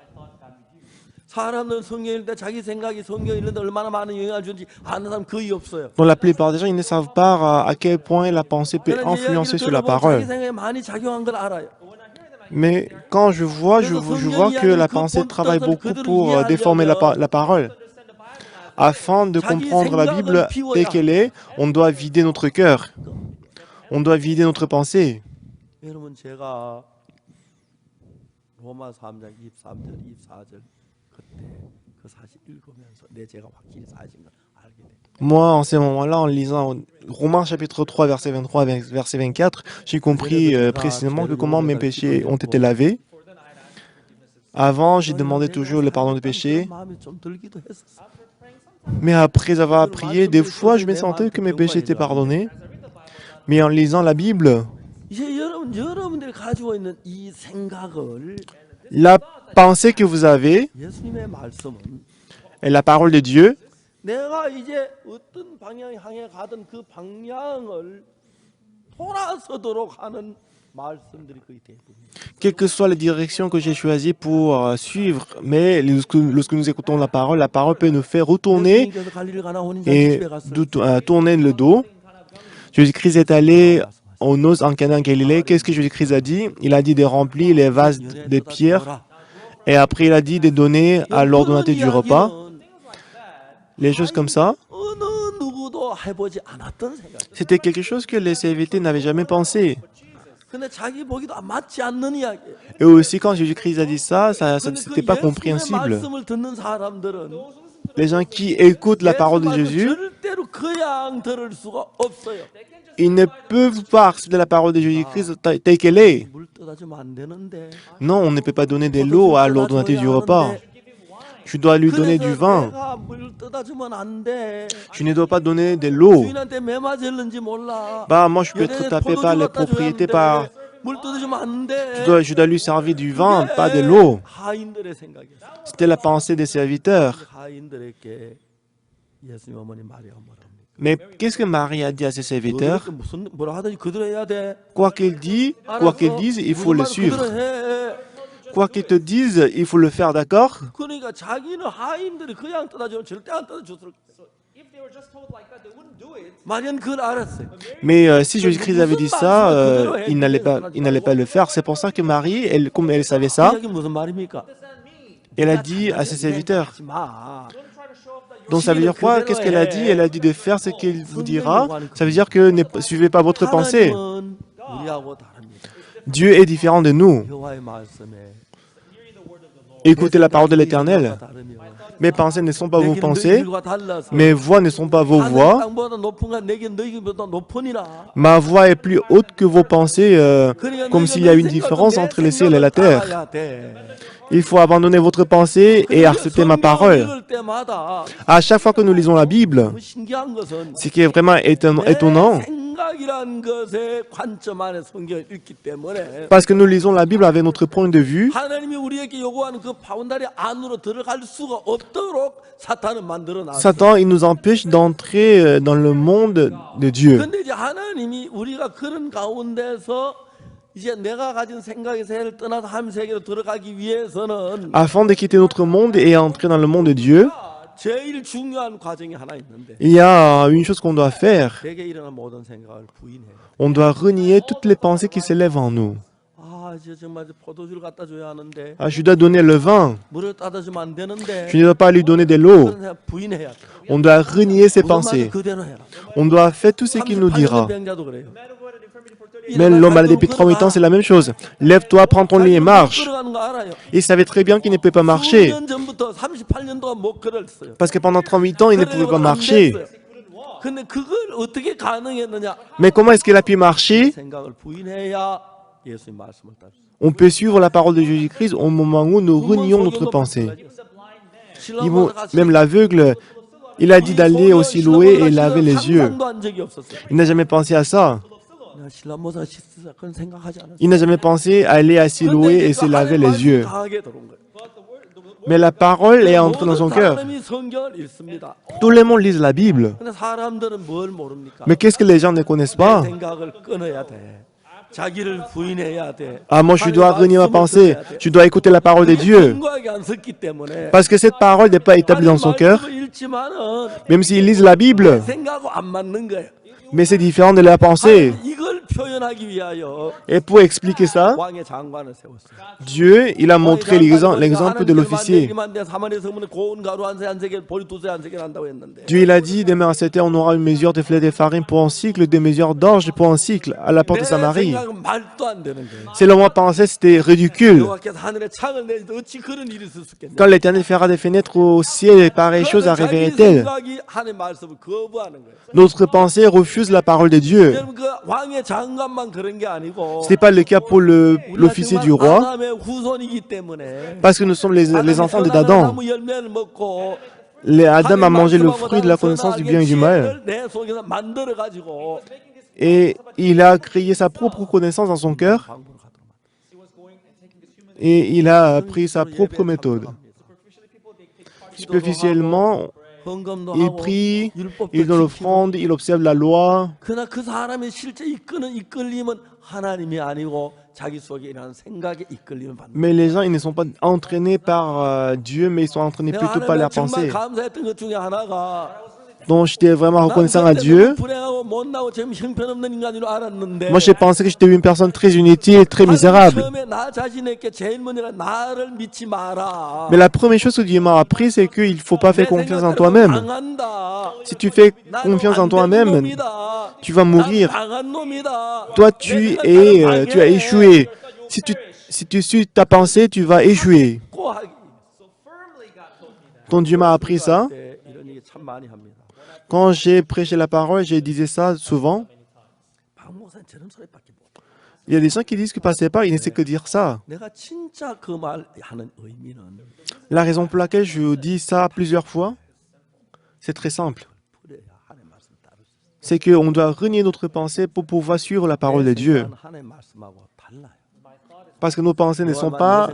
사람들은 성경 읽을 때 자기 생각이 성경 읽는데 얼마나 많은 영향을 주는지 아는 사람 거의 없어요.
Donc la plupart des gens, ils ne savent pas à quel point la pensée peut
그런
influencer
이야기를
sur la
들어보면 자기
parole.
생각에 많이 작용한 걸 알아요.
Mais quand je vois, je vois que la pensée travaille beaucoup pour déformer la parole. Afin de comprendre la Bible telle qu'elle est, on doit vider notre cœur. On doit vider notre pensée.
여러분 제가 로마 3장 23절 24절 그때 그 사실 읽으면서 내 죄가 확실히 사진 걸 알게 돼.
Moi, en ces moments-là, en lisant Romains chapitre 3, verset 23, verset 24, j'ai compris précisément que comment mes péchés ont été lavés. Avant, j'ai demandé toujours le pardon des péchés.
마음이 좀 들기도 했었어.
Mais après avoir prié, des fois, je me sentais que mes péchés étaient pardonnés. Mais en lisant la Bible,
이제 여러분들이 가지고 있는 이 생각을
La pensée que vous avez
예수님의 말씀은
est la parole de Dieu.
내가 이제 어떤 방향 향해 가든 그 방향을 돌아서도록 하는 말씀들이 거의 대부분.
Quelle que soit la direction que j'ai choisie pour suivre, mais lorsque nous écoutons la parole peut nous faire retourner
예수님께서 갈릴리 가나 혼인잔치
et
집에 갔을
tourner le dos. Jésus-Christ est allé aux noces en Cana en Galilée. Qu'est-ce que Jésus-Christ a dit? Il a dit de remplir les vases de pierre et après il a dit de donner à l'ordonnateur du repas. Les choses comme ça,
어느 누구도 해보지 않았던 생각.
c'était quelque chose que les serviteurs n'avaient jamais pensé.
근데 자기 보기도 맞지 않는 이야기.
Et aussi, quand Jésus-Christ a dit ça,
근데
c'était pas
예수님의
compréhensible.
말씀을 듣는 사람들은
Les gens qui écoutent la parole de
예수 말씀
Jésus,
절대로 그냥 들을 수가 없어요.
ils ne peuvent pas accepter la parole de Jésus-Christ telle qu'elle est.
물 떠다주면 안 되는데.
Non, on ne peut pas donner de l'eau à l'ordonnateur du repas. Tu dois lui donner du vin.
내가 물 떠다주면 안 돼.
Tu ne dois pas donner de l'eau.
주인한테 매 맞을는지 몰라.
Bah, moi, je peux être tapé par les propriétés, par...
물 떠다주면 안 돼.
Je dois lui servir du vin, pas de l'eau.
하인들의 생각이었어.
C'était la pensée des serviteurs.
하인들에게 예수님 어머니 마리아 뭐라 합니까?
Mais qu'est-ce que Marie a dit à ses serviteurs?
너희들 무슨 뭐라 하든지 그대로 해야 돼.
Quoi qu'elle dise, il faut le suivre.
그대로 해.
Quoi qu'ils te disent, il faut le faire, d'accord?
그러니까 자기는 하인들이 그냥 떠다주면 절대 안 떠다줬을 거예요. 마리아는 그걸 알았어요.
Mais si Jésus-Christ avait dit ça, il n'allait pas le faire. C'est pour ça que Marie, comme elle savait ça,
이게 무슨 말입니까?
elle a dit à ses serviteurs.
하지 마.
Donc ça veut dire quoi? Qu'est-ce qu'elle a dit? Elle a dit de faire ce qu'il vous dira. Ça veut dire que ne suivez pas votre pensée.
하나님은 우리하고 다릅니다.
Dieu est différent de nous.
여호와의 말씀에
Écoutez la parole de l'Éternel.
다르며
Mes pensées ne sont pas vos
내게
pensées.
너희들과 달라서
Mes voix ne sont pas vos
하늘
voix.
땅보다 높은 건 내게 너희보다 높으니라.
Ma voix est plus haute que vos pensées, comme s'il y a une différence entre le ciel et la terre.
따라야 돼.
Il faut abandonner votre pensée et accepter ma parole.
읽을 때마다
À chaque fois que nous lisons la Bible,
너무 신기한 것은
ce qui est vraiment étonnant,
생각이란 것의 관점 안에 성경을 읽기 때문에
parce que nous lisons la Bible avec notre point de vue,
하나님이 우리에게 요구하는 그 바운다리 안으로 들어갈 수가 없도록 사탄은 만들어 놨어요.
Satan, il nous empêche d'entrer dans le monde de Dieu.
근데 이제 하나님이 우리가 그런 가운데서 이제 내가 가진 생각의 세계를 떠나서 하나님 세계로 들어가기 위해서는
Afin de quitter notre monde et entrer dans le monde de Dieu,
제일 중요한 과정이 하나 있는데
il y a une chose qu'on doit faire.
내게 일어난 모든 생각을 부인해요.
On doit renier toutes les pensées qui s'élèvent en nous.
아, 이제 정말 포도주를 갖다 줘야 하는데
Ah, je dois donner le vin.
물을 따다 주면 안 되는데
Je ne dois pas lui donner de l'eau.
그런 생각 부인해야 돼.
On doit renier ses
무슨 말을
pensées.
그대로 해라.
On doit faire tout ce qu'il nous
38년
dira.
병자도 그래요.
Mais l'homme malade depuis 38 ans, c'est la même chose. Lève-toi, prends ton lit et marche.
걸어가는 거 알아요.
Il savait très bien qu'il ne peut pas marcher.
수년 전부터 38년 동안 못 걸었어요.
Parce que pendant 38 ans, il ne pouvait pas marcher.
근데 그걸 어떻게 가능했느냐?
Mais comment est-ce qu'il a pu marcher?
생각을 부인해야 예수님 말씀을 따르죠.
On peut suivre la parole de Jésus-Christ au moment où nous renions notre pensée. Même l'aveugle, il a dit d'aller au Siloé et laver les yeux. Il n'a jamais pensé à ça.
신라모사 시스사 그런 생각하지 않았어요.
Il n'a jamais pensé à aller à Siloé et se laver les yeux. Mais la parole est entrée dans son cœur.
사람이 성경을 읽습니다.
Tout le monde lit la Bible.
근데 사람들은 뭘 모릅니까?
Mais qu'est-ce que les gens ne connaissent pas?
생각을 끊어야 돼. 자기를 부인해야 돼.
Ah, moi, je dois renier ma pensée. Je dois écouter la parole de Dieu.
생각이 안 섰기 때문에
Parce que cette parole n'est pas établie dans son cœur.
말씀을 읽지만은
Même s'ils lisent la Bible.
생각하고 안 맞는 거예요.
Mais c'est différent de la pensée.
이걸 표현하기 위하여
Et pour expliquer ça,
왕의 장관을 세웠어요.
Dieu, il a montré l'exemple de l'officier. Dieu, il a dit, demain à 7 heures, on aura une mesure de fleur de farine pour un cycle, des mesures d'orge pour un cycle, à la porte de Samarie. Selon moi, penser, c'était ridicule. Quand l'Éternel fera des fenêtres au ciel, pareille chose arriverait-elle? Notre pensée refuse la parole de Dieu. Ce n'est pas le cas pour l'officier du roi, parce que nous sommes les enfants d'Adam. Adam a mangé le fruit de la connaissance du bien et du mal. et il a créé sa propre connaissance dans son cœur
광부로 가도록
et il a appris sa propre méthode. Superficiellement,
헌금도
il
하고
prie,
율법도
il donne
지키고
l'offrande, il observe la loi.
그러나 그 사람의 실제 이끄는 이끌림은 하나님이 아니고 자기 속에 일어나는 생각에 이끌림을 받는
Mais les gens, ils ne sont pas entraînés par Dieu, mais ils sont entraînés
내가
plutôt par
하나님께
leurs
정말
pensées.
감사했던 것 중에 하나가
Donc, j'étais vraiment
난
reconnaissant à
그때
Dieu.
너무 불행하고 못나고 좀 형편없는 인간으로 알았는데
Moi, j'ai pensé que j'étais une personne très inutile, très
하나님
misérable.
처음에 나 자신에게 제일 먼저 나를 믿지 마라.
Mais la première chose que Dieu m'a appris, c'est qu'il ne faut pas faire
내
confiance en
생각대로
toi-même.
망한다.
Si tu fais
나는
confiance en
안 되는
toi-même,
놈이다.
tu vas
난
mourir.
망한 놈이다.
Toi,
내
tu
생각대로
as
망해.
échoué. Si tu suis ta pensée, tu vas échouer.
고 하기.
Donc Dieu m'a appris ça.
때 이런 얘기 참 많이 합니다.
Quand j'ai prêché la parole, je disais ça souvent.
박 목사님 저런 소리밖에 못.
Il y a des gens qui disent que passez pas, il ne sait que dire ça.
내가 진짜 그 말 하는 의미는
La raison pour laquelle je dis ça plusieurs fois, c'est très simple.
그래야 하나님 말씀 따를 수 있어요.
C'est qu'on doit renier notre pensée pour pouvoir suivre la parole de Dieu.
생각은 하나님 말씀하고 달라요.
Parce que nos pensées ne sont pas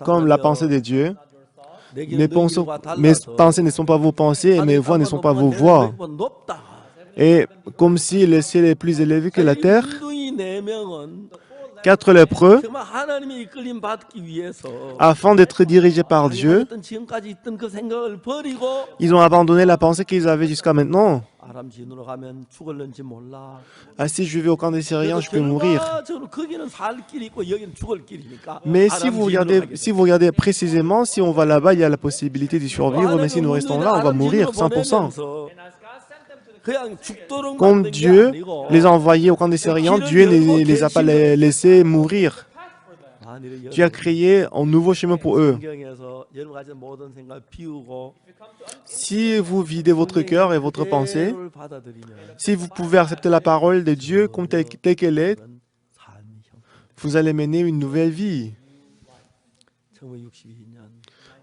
comme la pensée de Dieu. Mes pensées ne sont pas vos pensées et mes voix ne sont pas vos voix. Et comme si le ciel est plus élevé que la terre, 4 lépreux,
정말 하나님의 이끌림 받기 위해서
afin d'être dirigés par Dieu,
했던 지금까지 있던 그 생각을 버리고
ils ont abandonné la pensée qu'ils avaient jusqu'à maintenant.
아람 진으로 가면 죽을는지 몰라.
Ah, si je vais au camp des Syriens, je peux mourir.
결과적으로 거기는 살 길이 있고 여기는 죽을 길이니까.
Mais si vous regardez précisément, si on va là-bas, il y a la possibilité de survivre, mais si nous restons là, on va mourir 100%. Comme Dieu les a envoyés au camp des Syriens, Dieu ne les a pas laissés mourir. Tu as créé un nouveau chemin pour eux. Si vous videz votre cœur et votre pensée, si vous pouvez accepter la parole de Dieu comme telle qu'elle est, vous allez mener une nouvelle vie.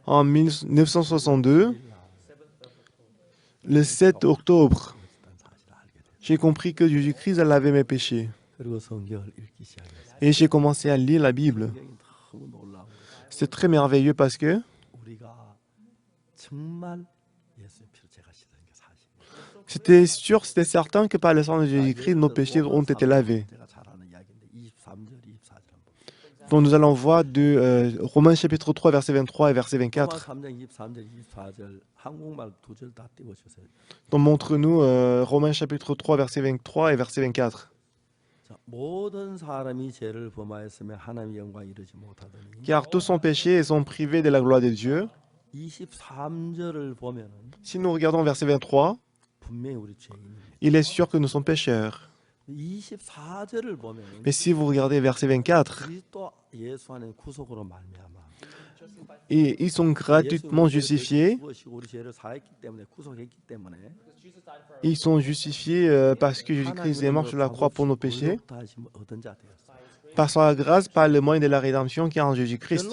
En 1962, le 7 octobre, j'ai compris que Jésus-Christ lavait mes péchés. Et j'ai commencé à lire la Bible. C'est très merveilleux parce que c'était sûr, c'était certain que par le sang de Jésus-Christ, nos péchés ont été lavés. Donc nous allons voir de Romains chapitre 3, verset 23 et verset 24. Donc montre-nous Romains chapitre 3, verset 23 et verset 24. Car tous sont péchés et sont privés de la gloire de Dieu. Si nous regardons verset 23, il est sûr que nous sommes pécheurs. Mais si vous regardez verset 24, et ils sont gratuitement justifiés. Ils sont justifiés parce que Jésus-Christ est mort sur la croix pour nos péchés, par sa grâce, par le moyen de la rédemption qui est en Jésus-Christ.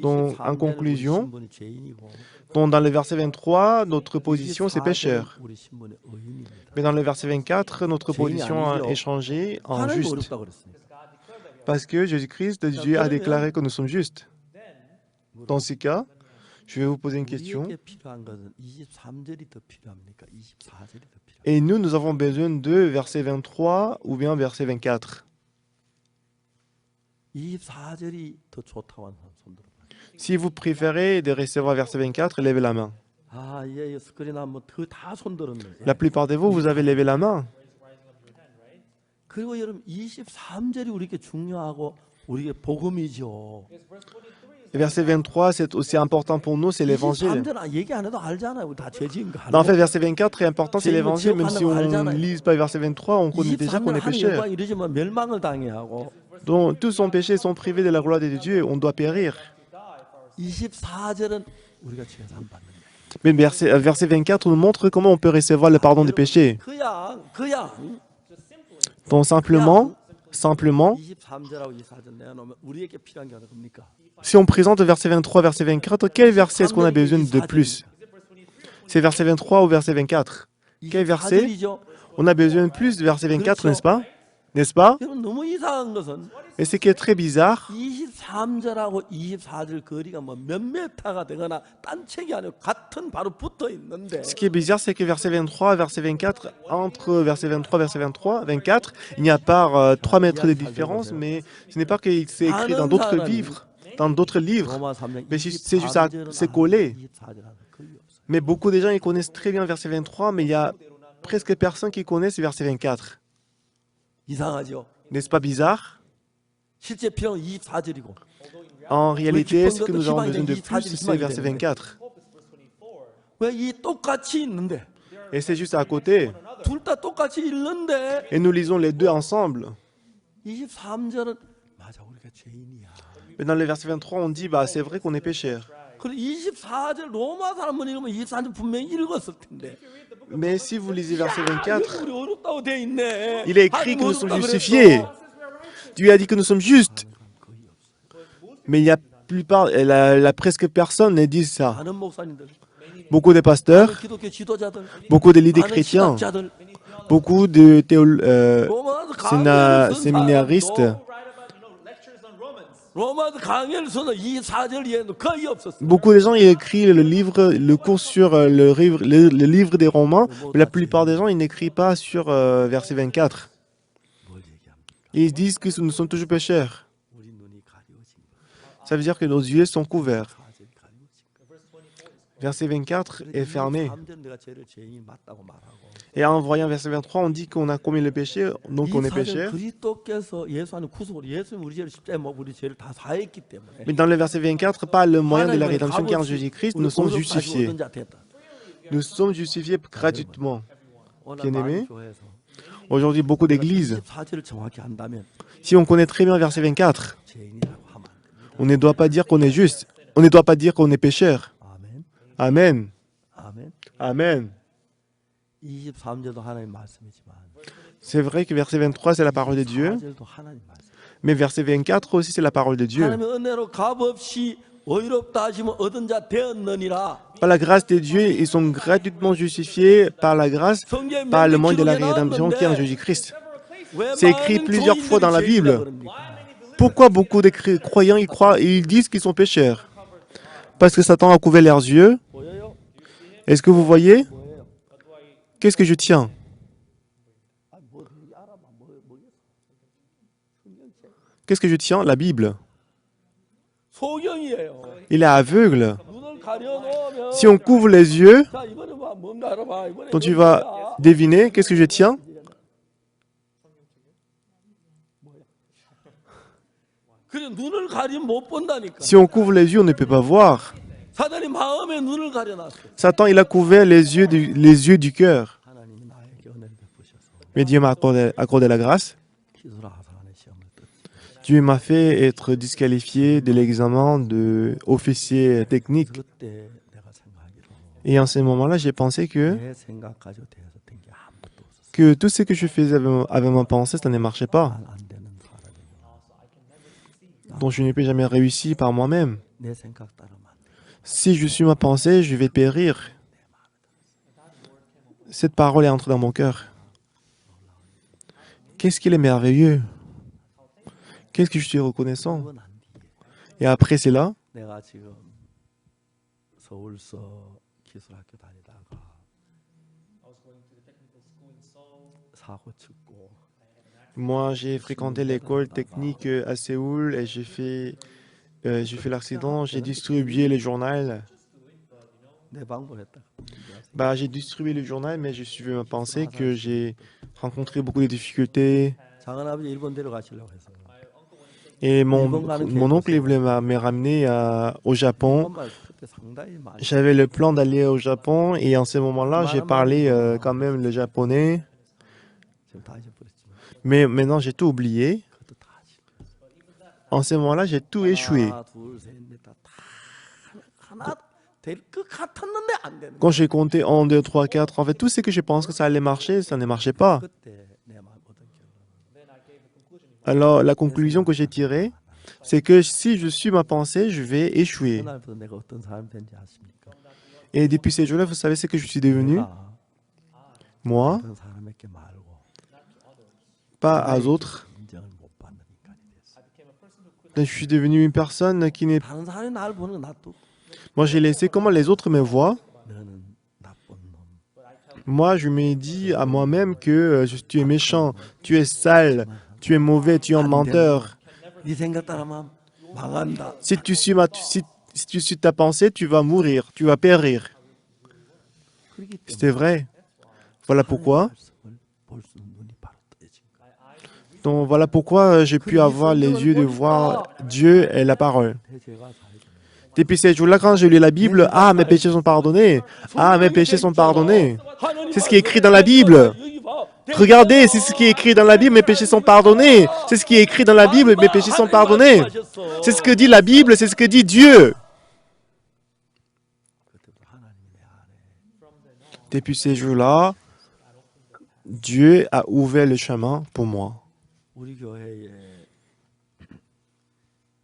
Donc, en conclusion, dans le verset 23, notre position, c'est pécheur. Mais dans le verset 24, notre position est changée en juste. Parce que Jésus-Christ, Dieu a déclaré que nous sommes justes. Dans ce cas, je vais vous poser une question. Et nous avons besoin de verset 23 ou bien verset 24. Si vous préférez de recevoir verset 24, levez la main. La plupart de vous, vous avez levé la main.
그리고 여러분 23절이 우리에게 중요하고 우리에게 복음이죠.
Verset 23, c'est aussi important pour nous, c'est l'évangile.
23절은 얘기 안 해도 알잖아요. 우리 다 죄진 거.
En fait, verset 24 est important, c'est l'évangile. Même si on ne lise pas verset 23, on connaît déjà qu'on est pécheur.
이러지만 멸망을 당해하고.
Donc, tous sont péchés, sont privés de la gloire de Dieu, on doit périr.
24절은 우리가 죄 사함 받는 거예요.
Mais verset 24 nous montre comment on peut recevoir le pardon des péchés.
그냥
Donc simplement,
23절하고 24절 내놓으면 우리에게 필요한 게 어디입니까?
si on présente verset 23, verset 24, quel verset est-ce qu'on a besoin de plus? C'est verset 23 ou verset 24? Quel verset On a besoin de plus de verset 24,
그렇죠?
n'est-ce pas? N'est-ce pas?
여러분 너무 이상한 것은
Et ce qui est très bizarre,
23절하고 24절 거리가 뭐 몇 메타가 되거나 딴 책이 아니고 같은 바로 붙어 있는데
ce qui est bizarre, c'est que verset 23, verset 24, entre verset 23, verset 23, 24, il n'y a pas 3 mètres de différence, mais ce n'est pas que c'est écrit dans
아는
d'autres
사람이
livres, dans d'autres livres,
로마 3장
mais c'est juste à,
23절은
c'est collé.
24절하고 거의 없어요.
Mais beaucoup de gens, ils connaissent très bien verset 23, mais il y a presque personne qui connaisse verset 24.
이상하죠?
N'est-ce pas bizarre?
실제 필요는 24절이고
En réalité, ce que nous avons besoin de plus, c'est verset 24.
왜 이 똑같이 있는데
Et c'est juste à côté.
둘 다 똑같이 읽는데
Et nous lisons les deux ensemble.
23절은 맞아 우리가 죄인이야.
Mais dans le verset 23, on dit, bah, c'est vrai qu'on est pécheur.
그리고 24절 로마 사람은 읽으면 24절 분명히 읽었을 텐데
Mais si vous lisez verset 24,
우리 어렵다고 돼 있네.
il est écrit que nous
하나님
sommes
어렵다
justifiés.
그랬어.
Dieu a dit que nous sommes justes. Mais il y a presque personne ne dit ça.
많은 목사님들,
Beaucoup de
많은
pasteurs,
기독교 지도자들,
beaucoup de leaders
많은
chrétiens,
신학자들
beaucoup de
로마서 강의를 쓴
séminaristes,
사람도 로마서 강의를 써서 24절 이해는 거의 없었어요.
beaucoup de gens ils écrivent le cours sur le livre des Romains, mais la plupart des gens ils n'écrivent pas sur verset 24.
뭘 얘기합니까?
Ils disent que nous sommes toujours pécheurs.
우리 눈이 가려워진 거.
Ça veut dire que nos yeux sont couverts.
24절이 가려워진 거.
Verset 24 est fermé.
23절 내가 죄를 죄인이 맞다고 말하고.
Et en voyant verset 23, on dit qu'on a commis le péché, donc on est
24절
pécheur.
그리스도께서 예수 안에 구속으로 예수님 우리 죄를 십자가에 못 우리 죄를 다 사했기 때문에.
Mais dans le verset 24, pas le moyen de la rédemption qui est en Jésus-Christ, nous sommes justifiés. Nous sommes justifiés gratuitement. Bien-aimés, aujourd'hui, beaucoup d'églises,
24절을 정확히 안다면
si on connaît très bien verset 24,
죄인이라고 하면 안 됩니다.
on ne doit pas dire qu'on est juste. On ne doit pas dire qu'on est pécheur.
아멘.
Amen.
아멘.
Amen.
23절도 하나님 말씀이지만
C'est vrai que verset 23, c'est la parole de Dieu,
24절도 하나님 말씀.
mais verset 24 aussi, c'est la parole de Dieu.
하나님의 은혜로 값없이 의롭다 하시면 얻은 자 되었느니라.
Par la grâce de Dieu, ils sont gratuitement justifiés par la grâce,
성경에
par le
몇몇
moyen de la
기록에
rédemption qui est en
나왔는데
Jésus-Christ.
왜
C'est écrit
많은
plusieurs fois dans la
교인들이
Bible.
죄인이라고 그럽니까?
Pourquoi beaucoup de croyants ils croient et ils disent qu'ils sont pécheurs? Parce que Satan a couvert leurs yeux.
보여요?
Est-ce que vous voyez?
뭐예요?
Qu'est-ce que je tiens?
아, 뭐 알아봐. 뭐겠어? 성경책.
Qu'est-ce que je tiens? La Bible.
소경이에요.
Il est aveugle.
눈을 가려놓으면
Si on couvre les yeux,
자 이번에 봐 뭔가 알아봐. 이번에
donc tu
뭔가
vas deviner qu'est-ce que je tiens?
그래 눈을 가리면 못 본다니까.
Si on couvre les yeux, on ne peut pas voir.
사단이 마음에 눈을 가려놨어.
Satan, il a couvert les yeux du cœur.
하나님이 나에게 은혜를 베푸셔서
Mais Dieu m'a accordé la grâce.
기술아 하사관의 시험을 떴지.
Dieu m'a fait être disqualifié de l'examen d'officier technique.
그때 내가 생각하기로
Et en ce moment-là, j'ai pensé
내 생각까지 대해서 된 게 아무것도 없었어.
que tout ce que je faisais avec ma pensée, ça ne marchait pas.
안 되는 사람이구나.
Donc je ne peux jamais réussir par moi-même.
내 생각 따르면 안 돼.
Si je suis ma pensée, je vais périr. Cette parole est entrée dans mon cœur. Qu'est-ce qu'il est merveilleux. Qu'est-ce que je suis reconnaissant.
그건 안 돼.
Et après cela,
내가 지금 서울서 기술학교 다니다가 사고 치고
moi j'ai fréquenté l'école technique à Séoul et j'ai fait l'accident, j'ai distribué le journal.
내 방문했다.
Bah, j'ai distribué le journal, mais je suivais ma pensée que j'ai rencontré beaucoup de difficultés.
작은 아버지 일본 데려가시려고 해서
Et mon oncle il voulait me ramener au Japon.
정말 그때 상당히 많이
J'avais le plan d'aller au Japon et en ce moment-là, j'ai parlé quand même le japonais.
지금 다 잊어버렸지만
Mais maintenant, j'ai tout oublié.
그것도 다 지금
En ce moment-là, j'ai tout échoué.
하나 둘셋넷다 하나 될 것 같았는데 안 되는
Quand j'ai compté 1, 2, 3, 4, en fait, tout ce que je pense que ça allait marcher, ça ne marchait pas.
그때 내 마음 얻은 결론
Alors, la conclusion que j'ai tirée, c'est que si je suis ma pensée, je vais échouer.
그날부터 내가 어떤 사람이 된지 아십니까?
Et depuis ces jours-là, vous savez ce que je suis devenu?
내가
Moi,
어떤 사람에게 말
pas aux autres.
인정을 못 받는 인간이 됐어.
Je suis devenu une personne qui n'est...
다른 사람이 나를 보는 건 놔두고
Moi, j'ai laissé comment les autres me voient.
너는 나쁜 놈.
Moi, je me dis à moi-même que tu es méchant, tu es sale, tu es mauvais, tu es un menteur.
네 생각 따라만 망한다.
Si tu suis, si tu suis ta pensée, tu vas mourir, tu vas périr.
그렇기 때문에
C'était vrai. Voilà pourquoi.
말씀을 볼 수 있는 눈이 바로 떠진 거야.
Donc, voilà pourquoi j'ai pu avoir les yeux de voir Dieu et la parole.
제가 살게
Depuis ces jours-là, quand je lis la Bible, ah, mes péchés sont pardonnés. Ah, mes péchés sont pardonnés. C'est ce qui est écrit dans la Bible. Regardez, c'est ce qui est écrit dans la Bible, mes péchés sont pardonnés. C'est ce qui est écrit dans la Bible, mes péchés sont pardonnés. C'est ce que dit la Bible, c'est ce que dit Dieu.
그때부터 하나님이 내 안에
Depuis ces jours-là, Dieu a ouvert le chemin pour moi.
우리 교회에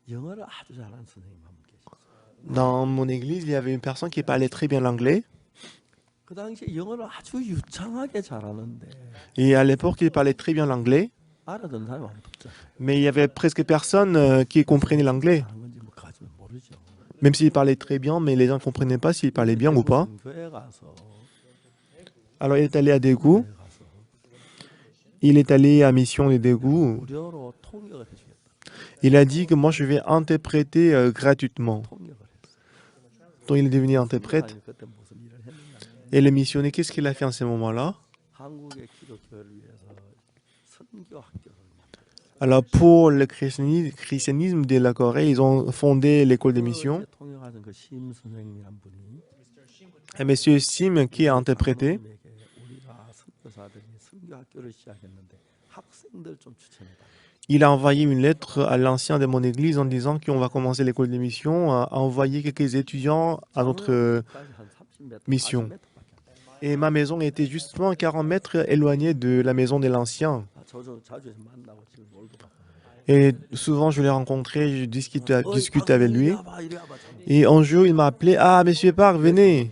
영어를 아주 잘하는 선생님 한 분 계셨어요.
Dans mon église, il y avait une personne qui parlait très bien l'anglais.
그 당시에 영어를 아주 유창하게 잘하는데
Et à l'époque, il parlait très bien l'anglais.
알아듣는 사람이 아무도 없잖아요.
Mais il y avait presque personne qui comprenait l'anglais.
하는 건지 뭐 가지면 모르죠.
Même s'il parlait très bien, mais les gens ne comprenaient pas s'il parlait bien ou pas.
교회 가서
Alors il est allé à Daegu.
교회 가서
Il est allé à Mission de Daegu.
무료로 통역을 해주겠다.
Il a dit que moi je vais interpréter gratuitement.
통역을 했어요.
Donc il est devenu interprète.
하나님 그때 무슨 일을 했느냐?
Et le missionnaire, qu'est-ce qu'il a fait en ce moment-là?
한국의 기독교를 위해서 선교 학교를
Alors pour le christianisme de la Corée, ils ont fondé l'école de mission.
통역하는 그 심 선생님이란 분이
Et Monsieur Sim qui a interprété,
선생님에게 우리가 선교사들이 선교 학교를 시작했는데 학생들 좀 추천해달라.
il a envoyé une lettre à l'ancien de mon église en disant qu'on va commencer l'école de mission, à envoyer quelques étudiants à notre
한 30m,
mission.
40m밖에
Et ma maison était justement à 40 mètres éloignée de la maison de l'ancien.
자주 만나고 지금 놀고 가고.
Et souvent je l'ai rencontré, je discute avec lui.
이리 와봐, 이리 와봐.
Et un jour il m'a appelé, ah monsieur Park, venez.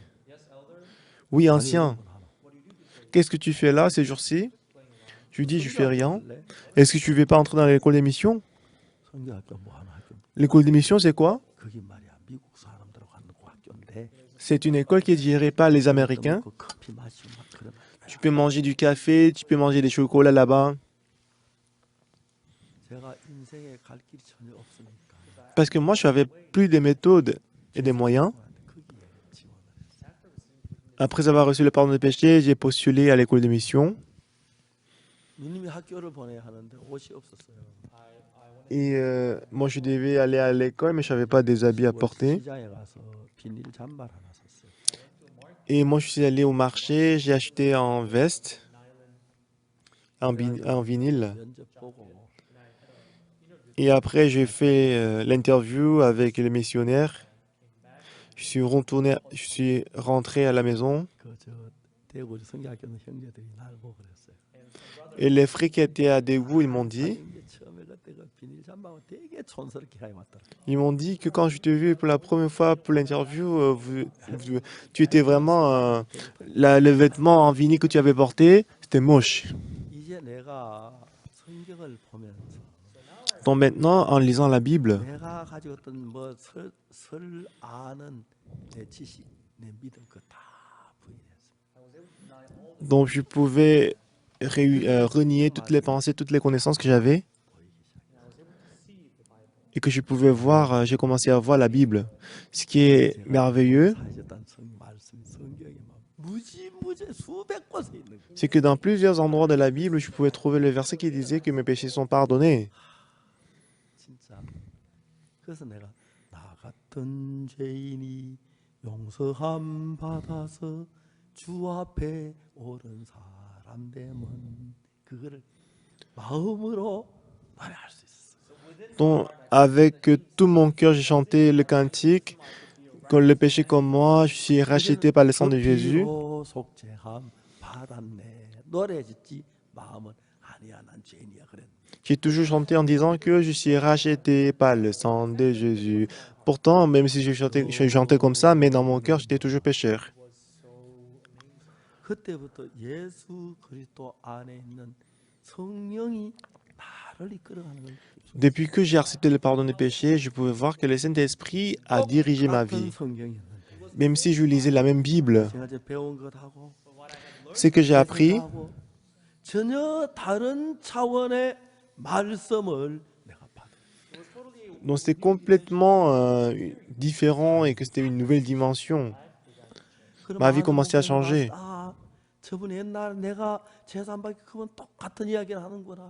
Oui, ancien. Qu'est-ce que tu fais là ces jours-ci? Je lui dis, je fais rien. Est-ce que tu ne veux pas entrer dans l'école d'émission?
선교학교 뭐 하나 학교.
L'école d'émission, c'est quoi?
그게 말이야 미국 사람들하고 하는 그 학교인데.
C'est une école qui est gérée par les Américains.
그 커피 마시고 막 그런 거야.
Tu peux manger du café, tu peux manger des chocolats là-bas.
제가 인생에 갈 길이 전혀 없으니까
Parce que moi, je n'avais plus de méthodes et des moyens.
거기에 지원을 했어요.
Après avoir reçu le pardon des péchés, j'ai postulé à l'école d'émission.
누님이 학교를 보내야 하는데 옷이 없었어요.
Et moi, je devais aller à l'école, mais je n'avais pas des habits à porter.
시장에 가서 비닐 잠발 하나 샀어요.
Et moi, je suis allé au marché, j'ai acheté un veste, un vinyle.
면접 보고
Et après, j'ai fait l'interview avec les missionnaires. Je suis rentré à la maison.
그저 대구 성교학교 형제들이 날 보고 그랬어요.
Et les frères qui étaient à Daegu, ils m'ont dit,
이게 처음에 그때 그 비닐 잠바가 되게 촌스럽게 하고 왔더라.
que quand je t'ai vu pour la première fois pour l'interview, tu étais vraiment le vêtement en vinyle que tu avais porté, c'était moche.
이제 내가 성경을 보면서
Donc maintenant, en lisant la Bible,
내가 가지고 있던 뭐설 아는 내 지식, 내 믿음 그다 부인했어.
donc je pouvais renier toutes les pensées, toutes les connaissances que j'avais et que je pouvais voir, j'ai commencé à voir la Bible. Ce qui est merveilleux,
사셨던 성 말씀이 성경에 막 무지무지 수백 곳에 있는 거예요.
c'est que dans plusieurs endroits de la Bible, je pouvais trouver le verset qui disait que mes péchés sont pardonnés.
진짜. 그래서 내가 나 같은 죄인이 용서함 받아서 주 앞에 옳은 사람 되면 그거를 마음으로 노래할 수 있어.
Donc, avec tout mon cœur, j'ai chanté le cantique. Quand le péché comme moi, je suis racheté par le sang de Jésus.
피로 속죄함 받았네. 노래 짓지 마음은 아니야 난 죄인이야 그랬.
J'ai toujours chanté en disant que je suis racheté par le sang de Jésus. Pourtant, même si je chantais comme ça, mais dans mon cœur, j'étais toujours pécheur.
그때부터 예수 그리스도 안에 있는 성령이 나를 이끌어가는 걸
Depuis que j'ai accepté le pardon des péchés, je pouvais voir que le Saint-Esprit a dirigé ma
똑같은
vie.
성경이었는데
Même si je lisais la même Bible,
제가 이제 배운 것하고
ce que j'ai appris,
하고 전혀 다른 차원의 말씀을 내가 받아.
donc c'était complètement différent et que c'était une nouvelle dimension. Ma vie commençait à changer.
아, 저분 옛날 내가 제사 받기 그건 똑같은 이야기를 하는구나.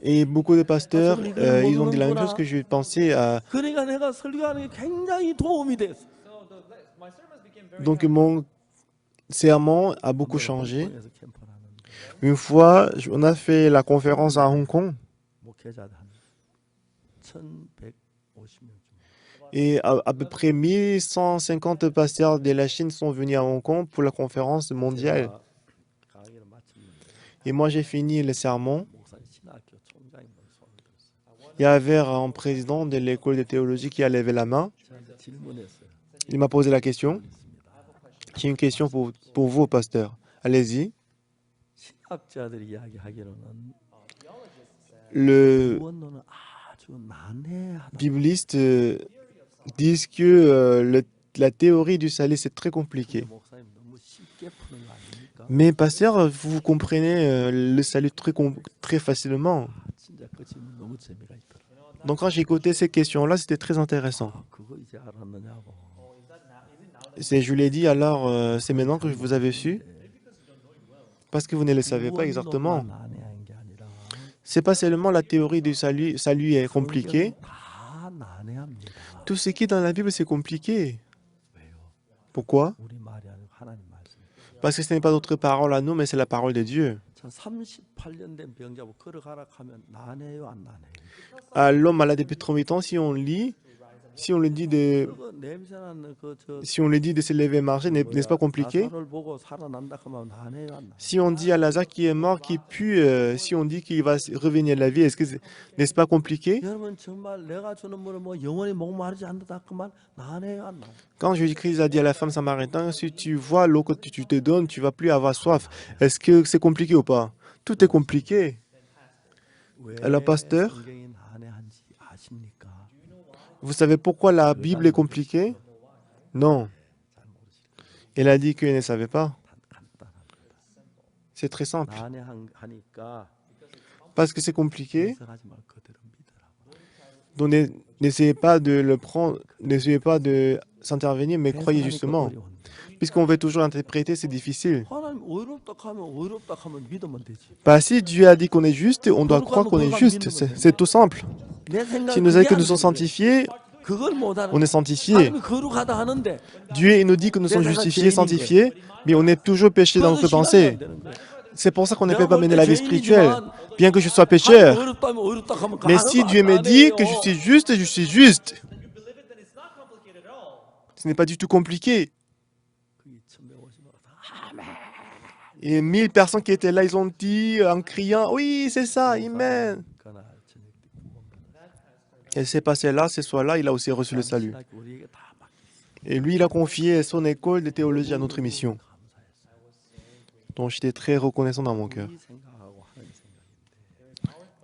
Et beaucoup de pasteurs, ils ont dit la même chose que je pensais.
그러니까 내가 설교하는 게 굉장히 도움이 됐어.
Donc mon serment a beaucoup changé.
홍콩에서 캠프를 하는데
Une fois, on a fait la conférence à Hong Kong
목회자들 한 1,150명.
et à peu près 1150 pasteurs de la Chine sont venus à Hong Kong pour la conférence mondiale.
강의를 마쳤는데
Et moi, j'ai fini le sermon.
목사님 신학교 총장님 손을 들었어요.
Il y avait un président de l'école de théologie qui a levé la main.
저한테 질문했어요.
Il m'a posé la question. J'ai une question pour vous, pasteur. Allez-y.
신학자들이 이야기하기로는
Le
구원론은 아주 난해하다.
bibliste disent que la théorie du salut, c'est très compliqué.
목사님 너무 쉽게 푸는 거 아닙니까?
Mais pasteur, vous comprenez le salut très facilement.
진짜 그 질문 너무 재미가 있더라.
Donc quand j'ai écouté ces questions-là, c'était très intéressant.
아, 그거 이제 알았느냐고.
Je lui ai dit, alors, c'est maintenant que vous avez su? Parce que vous ne le savez pas exactement.
구원론만 난해한 게 아니라
C'est pas seulement la théorie du salut est compliquée.
다 난해합니다.
Tout ce qui est dans la Bible, c'est compliqué.
왜요?
Pourquoi?
우리 말이 아니고 하나님 말씀.
Parce que ce n'est pas notre parole à nous, mais c'est la parole de Dieu.
저 38년 된 병자고 걸어가라 하면 난해요, 안 난해요?
À l'homme malade depuis trop longtemps, si on lit, si on le dit de,
그거 냄새나는
si on le dit de se lever et marcher, n'est-ce pas compliqué?
나사로를 보고 살아난다 하면 난해요, 안 난해요?
Si on dit à Lazare qui est mort, qui pue, si on dit qu'il va revenir à la vie, n'est-ce pas compliqué?
여러분 정말 내가 주는 물은 뭐 영원히 목마르지 않는다 하면 난해요, 안 난해요?
Quand Jésus-Christ a dit à la femme samaritaine, si tu vois l'eau que tu te donnes, tu vas plus avoir soif. Est-ce que c'est compliqué ou pas? Tout est compliqué.
왜
Alors, pasteur,
성경이 난해한지 아십니까?
vous savez pourquoi la Bible est compliquée? Non. Elle a dit qu'elle ne savait pas.
간단합니다.
C'est très simple.
난해하니까
Parce que c'est compliqué,
해석하지 말고 그대로 믿으라고.
donc n'essayez pas de le prendre, n'essayez pas de s'intervenir, mais croyez justement.
어려운데.
Puisqu'on veut toujours interpréter, c'est difficile.
하나님 어렵다 하면 믿으면 되지.
Bah, si Dieu a dit qu'on est juste, on doit croire qu'on est juste. C'est tout simple.
내 생각
Si nous avons que nous sommes sanctifiés,
그걸 못하는
on est sanctifiés.
하나님이 거룩하다 하는데
Dieu il nous dit que nous sommes justifiés, sanctifiés, mais on est toujours péchés dans notre pensée. C'est pour ça qu'on ne peut pas mener la vie spirituelle, bien que je sois pécheur.
어렵다 하면
Mais si Dieu me dit que je suis juste, je suis juste. Ce n'est pas du tout compliqué. Et 1000 personnes qui étaient là, ils ont dit en criant, oui, c'est ça, Amen. Et c'est passé là, ce soir-là, il a aussi reçu le salut. Et lui, il a confié son école de théologie à notre mission. Donc j'étais très reconnaissant dans mon cœur.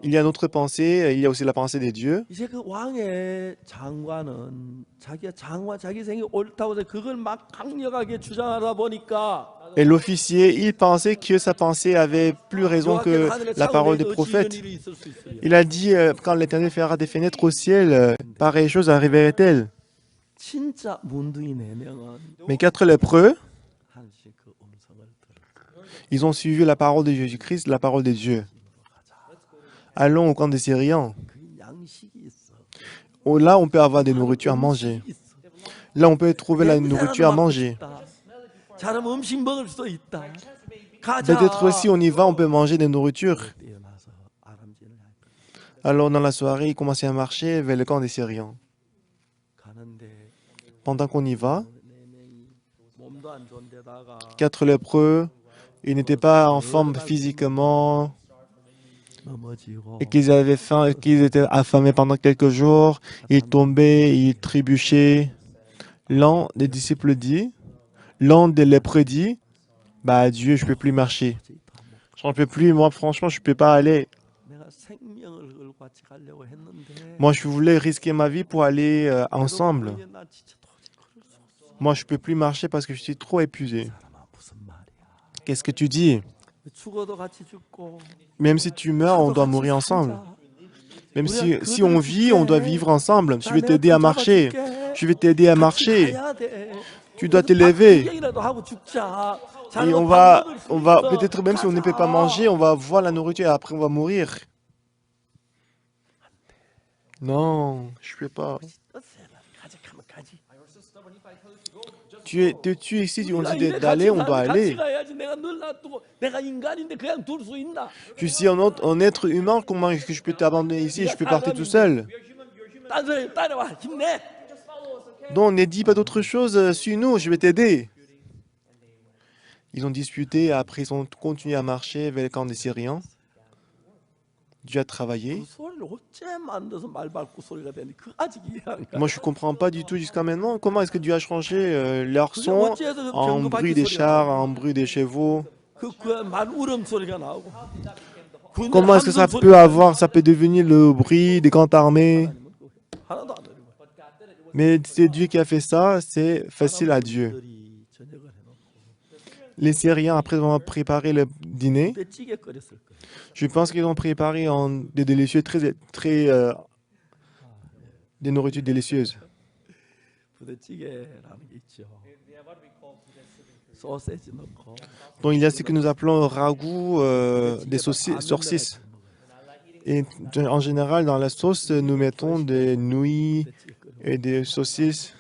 Il y a notre pensée, il y a aussi la pensée des dieux.
이제 그 왕의 장관은 자기가 자기 생이 옳다고 해서 그걸 막 강력하게 주장하다 보니까
Et l'officier, il pensait que sa pensée avait plus raison que la parole des prophètes. Il a dit, quand l'Éternel fera des fenêtres au ciel, pareille chose arriverait-elle.
진짜 문둥이 4명은
Mais 4 lépreux,
한씩 그 음성을 들었어요.
ils ont suivi la parole de Jésus-Christ, la parole de Dieu. Allons au camp des Syriens.
그 양식이 있어.
Oh, là, on peut avoir des nourritures à manger.
있어.
Là, on peut trouver la nourriture à manger.
잘하면 음식 먹을 수도 있다. 가자.
Peut-être aussi, on y va, on peut manger des nourritures.
뛰어나서 아람진을 할 거야.
Alors, dans la soirée, ils commençaient à marcher vers le camp des Syriens.
가는데
Pendant qu'on y va,
4명이 몸도 안 좋은데다가
4 lépreux, ils n'étaient pas en forme physiquement,
넘어지고
et qu'ils avaient faim, qu'ils étaient affamés pendant quelques jours. Ils tombaient, ils trébuchaient. L'un des disciples dit, l'un des lépreux dit, bah Dieu, je ne peux plus marcher. J'en peux plus, moi franchement, je peux pas aller.
내가 생명을 걸고 같이 가려고 했는데
Moi, je voulais risquer ma vie pour aller ensemble.
괴로워서 난 진짜 도저히 걸을 수 없어.
Moi, je peux plus marcher parce que je suis trop épuisé.
사람아 무슨 말이야?
Qu'est-ce que tu dis?
죽어도 같이 죽고
Même si tu meurs, on
살도
doit
같이
mourir ensemble.
살자.
Même
우리가
si on vit, on doit vivre ensemble. Je
나
vais
내가
t'aider à
붙잡아줄게.
marcher. Je vais t'aider à
같이
marcher.
가야 돼.
Tu dois
그래서
te lever.
밥구경이라도 하고 죽자.
Et
자네가 밥 먹을 수
on va,
있어.
peut-être même si on ne peut pas manger, on va voir la nourriture et après on va mourir. Non, je peux pas.
가지 가면 가지.
Tu ici, on
우리가
dit
이래
d'aller, on doit
같이
aller.
가야지. 내가 늘 놔두고 내가 인간인데 그냥 둘 수 있나?
Je suis un être humain, comment est-ce que je peux t'abandonner ici et je peux partir tout seul?
딴 사람이 따라와 힘내.
Non, ne dis pas d'autre chose, suis-nous, je vais t'aider. Ils ont disputé, après ils ont continué à marcher vers le camp des Syriens. Dieu a travaillé.
그 소리를 어째 만들어서 말발굽 소리가 되는데 그 아직 이해 안 가.
Moi, je ne comprends pas du tout jusqu'à maintenant. Comment est-ce que Dieu a changé leur
그게
son
어째서
en
병거
bruit
바퀴
des
소리가
chars,
나오고
en bruit des chevaux?
그말 울음 소리가 나오고. 군인
Comment est-ce que ça
함성
peut
소리가
ça peut devenir le bruit des grandes armées?
하나도 안 들리고.
Mais c'est Dieu qui a fait ça, c'est facile à Dieu.
사람들이 저녁을 해놓고
Les Syriens, après avoir préparé le dîner,
부대찌개 끓였을 거예요.
je pense qu'ils ont préparé des délicieux, des nourritures délicieuses.
부대찌개라는 게 있죠. 소세지 넣고
Donc il y a ce que nous appelons ragoût des saucisses. Et en général, dans la sauce, nous mettons des nouilles
부대찌개 끓여.
et des saucisses.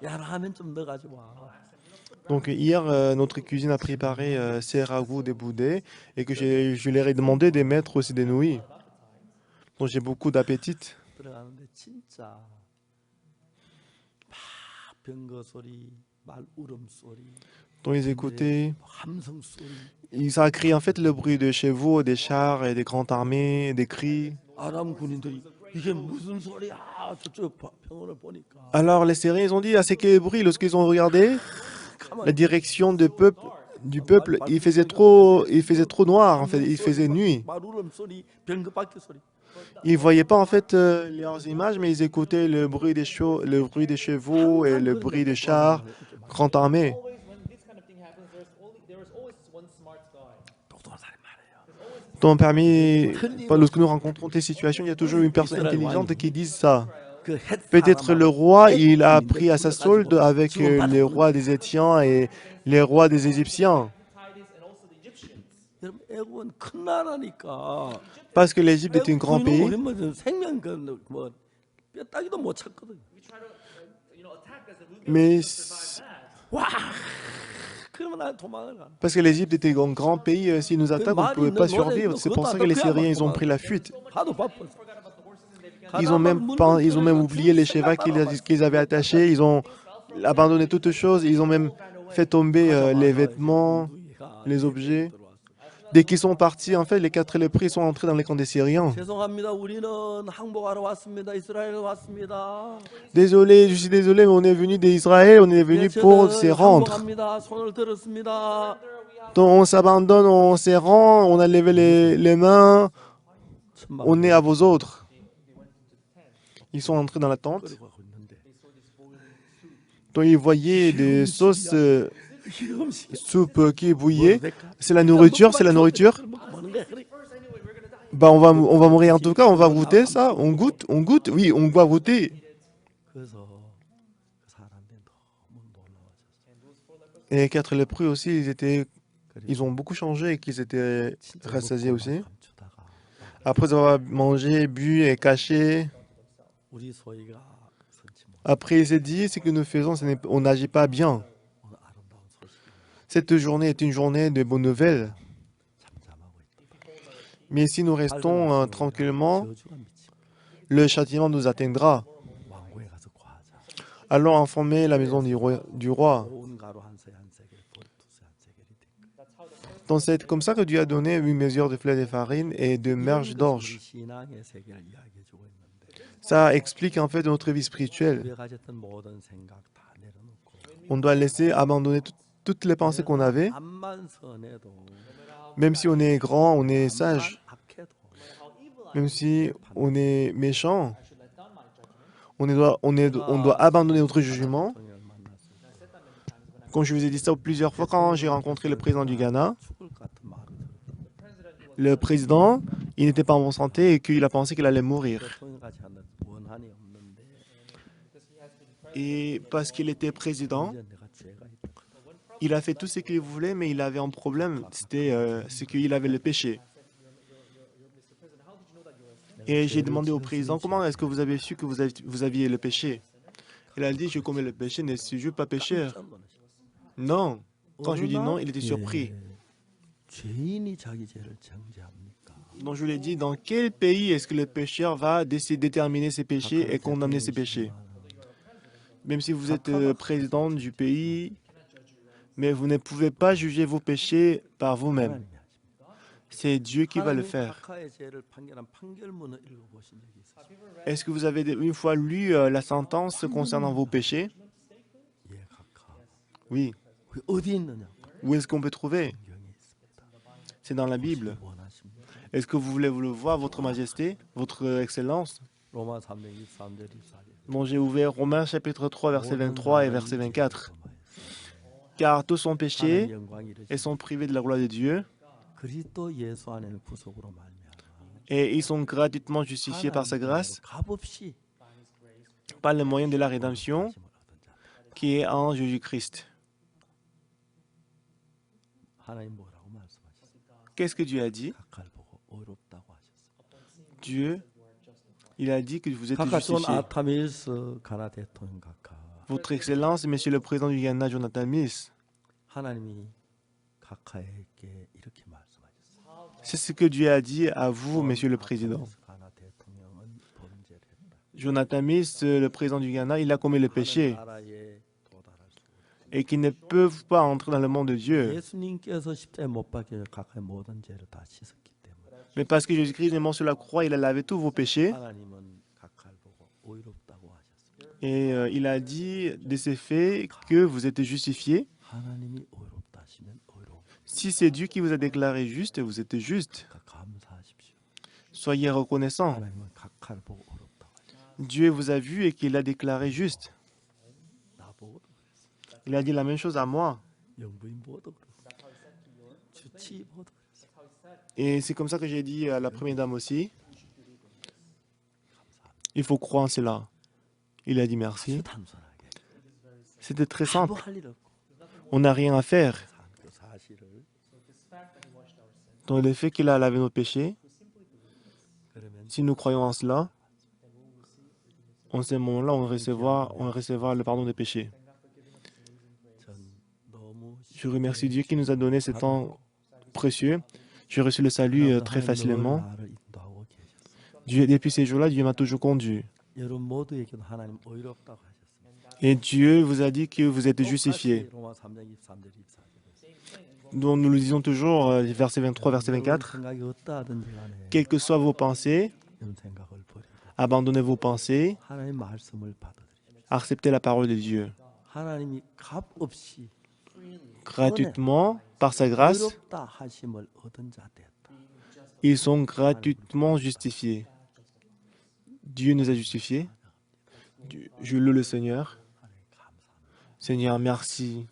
야 라면 좀 넣어가지고 와.
Donc hier, notre cuisine a préparé ces ragoûts des boudets et que je leur ai demandé de mettre aussi des nouilles. Donc j'ai beaucoup d'appétit.
들어가는데 진짜 막 병거 소리, 말 울음 소리,
Donc ils écoutaient.
함성 소리.
Ça a créé en fait le bruit de chevaux, des chars et des grandes armées, des cris.
아람 군인들이 이게 무슨 소리야? 저쪽 병원을 보니까
Alors les Syriens, ils ont dit, ah, c'est quel bruit lorsqu'ils ont regardé la direction du peuple, il faisait trop noir, en fait, il faisait nuit.
말 울음 소리, 병거 바퀴 소리.
Ils voyaient pas en fait leurs images, mais ils écoutaient le bruit des chevaux et le bruit des chars, grande armée.
똑똑한 사람이 말해요.
Donc lorsque nous rencontrons des situations, il y a toujours une personne intelligente qui dit ça.
그
Peut-être le roi, il a pris à sa solde avec les rois des Étiens et les rois des Égyptiens.
여러분 애국은 큰 나라니까.
Parce que l'Égypte est un grand pays.
우리 뭐 생명 뭐 뼈다귀도 못 찾거든.
Mais
와, 그러면 나 도망을 가.
parce que l'Égypte était un grand pays, s'ils nous attaquent, on ne pouvait pas survivre. C'est pour ça que les Syriens, ils ont pris la fuite.
하도 바빠.
Ils ont même oublié les chevaux qu'ils avaient attachés. Ils ont abandonné toutes choses. Ils ont même fait tomber les vêtements, les objets. Dès qu'ils sont partis, en fait, les 4 lépreux sont entrés dans les camps des Syriens.
죄송합니다. 우리는 항복하러 왔습니다. 이스라엘 왔습니다.
Désolé, je suis désolé, mais on est venu d'Israël, on est venu pour se rendre.
항복합니다. 손을 들었습니다.
Donc on s'abandonne, on se rend, on a levé les mains, on est à vos autres. Ils sont entrés dans la tente.
그러고 있는데
Donc ils voyaient des sauces,
이 음식
soupe qui bouillaient. C'est la nourriture, c'est la nourriture. Bah on va mourir en tout cas, on va goûter ça. On goûte, oui, on va goûter.
그래서 그 사람들이 너무 놀라워졌어.
Et les 4 lépreux aussi, ils ont beaucoup changé et qu'ils étaient rassasiés aussi.
감추다가
Après avoir mangé, bu et caché,
우리 소희가 선치 못
après il s'est dit, ce que nous faisons, on n'agit pas bien.
오늘 아름다운 소식
Cette journée est une journée de bonnes nouvelles.
잠잠하고 있다.
Mais si nous restons tranquillement,
저주가 미치고
le châtiment nous atteindra.
왕궁에 가서 구하자.
Allons informer la maison du roi.
온 가루 한 세 한 세겔, 두세 한 세겔이 된
Donc c'est comme ça que Dieu a donné 8 mesures de fleur de farine et de merge d'orge.
신앙의 세계를 이야기해주고 있는데
Ça explique en fait notre vie spirituelle.
우리가 가졌던 모든 생각 다 내려놓고
On doit laisser abandonner toutes les pensées qu'on avait.
암만 선해도
Même si on est grand, on est
암만
sage,
악해도
même si
주의
on
판단.
est méchant, on doit
제가
abandonner notre
가나
jugement.
대통령을 만났을 때
Comme je vous ai dit ça plusieurs fois quand j'ai rencontré le président du Ghana,
죽을 것 같은 말을 들었어요.
le président, il n'était pas en bonne santé et qu'il a pensé qu'il allait mourir.
대통령 같이 하는 원한이 없는데
Et parce qu'il était président,
이제 내가 죄가 있다.
il a fait tout ce qu'il voulait, mais il avait un problème, c'est qu'il avait le péché. Et j'ai demandé au président, comment est-ce que vous avez su que vous aviez le péché? Il a dit, je commets le péché, ne suis-je pas pécheur?
깜짝 놀랐어요.
Non. Quand je lui ai dit
어느
non, il était surpris.
죄인이 자기 죄를 정죄합니까?
Donc je lui ai dit, dans quel pays est-ce que le pécheur va déterminer ses péchés et
각하의
condamner ses péchés?
대통령이시지만
Même si vous êtes président du pays, mais vous ne pouvez pas juger vos péchés par vous-même.
하나님이 하십니다.
C'est Dieu qui va le
하나님
faire.
각하의 죄를 판결한 판결문을 읽어보신 적이 있으십니까?
Est-ce que vous avez une fois lu la sentence concernant vos péchés?
예, 각하.
Oui.
그게 어디 있느냐?
Où est-ce qu'on peut trouver?
성경에 있습니다.
C'est dans la Bible.
원하십니다.
Est-ce que vous voulez vous le voir, votre majesté, votre excellence?
로마 323절 24절.
Bon, j'ai ouvert Romains chapitre 3, verset 23 et verset 24. Car tous sont péchés
하나님 영광이 이르시니
et sont privés de la gloire de Dieu,
그리스도 예수 안에는 구속으로 말미암아
et ils sont gratuitement justifiés par sa grâce,
값없이
par le moyen de la rédemption
하심을 얻은 자.
qui est en Jésus-Christ.
하나님 뭐라고 말씀하셨습니까?
Qu'est-ce que Dieu a dit?
각하를 보고 어렵다고 하셨습니다.
Dieu, il a dit que vous êtes
각하 존
justifiés.
아타밀스 가나 대통령 각하
Votre Excellence, Monsieur le Président du Ghana, Jonathan Mills,
하나님이 각하에게 이렇게 말씀하셨어요.
c'est ce que Dieu a dit à vous, Monsieur le Président.
아타밀스 가나 대통령은 범죄를 했다.
Jonathan Mills, le président du Ghana, il a commis le péché
하나님의 나라에 도달할 수 없다.
et qu'ils ne peuvent pas entrer dans le monde de Dieu.
예수님께서 십자가에 못 박혀 각하의 모든 죄를 다 씻었기 때문에
Mais parce que Jésus-Christ est mort sur la croix, il a lavé tous vos péchés
하나님은 각하를 보고 의롭다고 하셨어요.
et il a dit de ces faits que vous êtes justifiés.
하나님이 의롭다 하시면 의로운
Si c'est Dieu qui vous a déclaré juste, vous êtes juste.
감사하십시오.
Soyez reconnaissants.
하나님은 각하를 보고 의롭다고 하셨어요.
Dieu vous a vu et qu'il l'a déclaré juste.
나보고도 그랬어요.
Il a dit la même chose à moi.
영부인 보도 그랬어요. 주치 보도 그랬어요.
Et c'est comme ça que j'ai dit à la première dame aussi. Il faut croire en cela. Il a dit merci.
아주 단순하게
C'était très simple.
할 일 없고
On n'a rien à faire.
그 사실을
Dans le fait qu'il a lavé nos péchés,
그러면
si nous croyons en cela, en ce moment-là, on recevra le pardon des péchés.
전 너무
Je remercie Dieu qui nous a donné ce temps précieux. J'ai reçu le salut très facilement.
나를 인도하고 계셨어요.
Dieu, depuis ces jours-là, Dieu m'a toujours conduit.
여러분 모두에게도 하나님 의롭다고 하셨습니다.
Et Dieu vous a dit que vous êtes justifiés.
똑같이 로마 3장 23절 24절.
Donc nous le disons toujours, verset 23, verset 24.
생각이 어떠하든지 간에
Quelles que soient vos pensées,
이런 생각을 버리고
abandonnez vos pensées,
하나님의 말씀을 받아들입니다.
acceptez la parole de Dieu.
하나님이 값 없이
Gratuitement, par sa grâce,
의롭다 하심을 얻은 자 됐다.
ils sont gratuitement justifiés. Dieu nous a justifiés. Je loue le Seigneur.
하나님 감사합니다.
Seigneur, merci.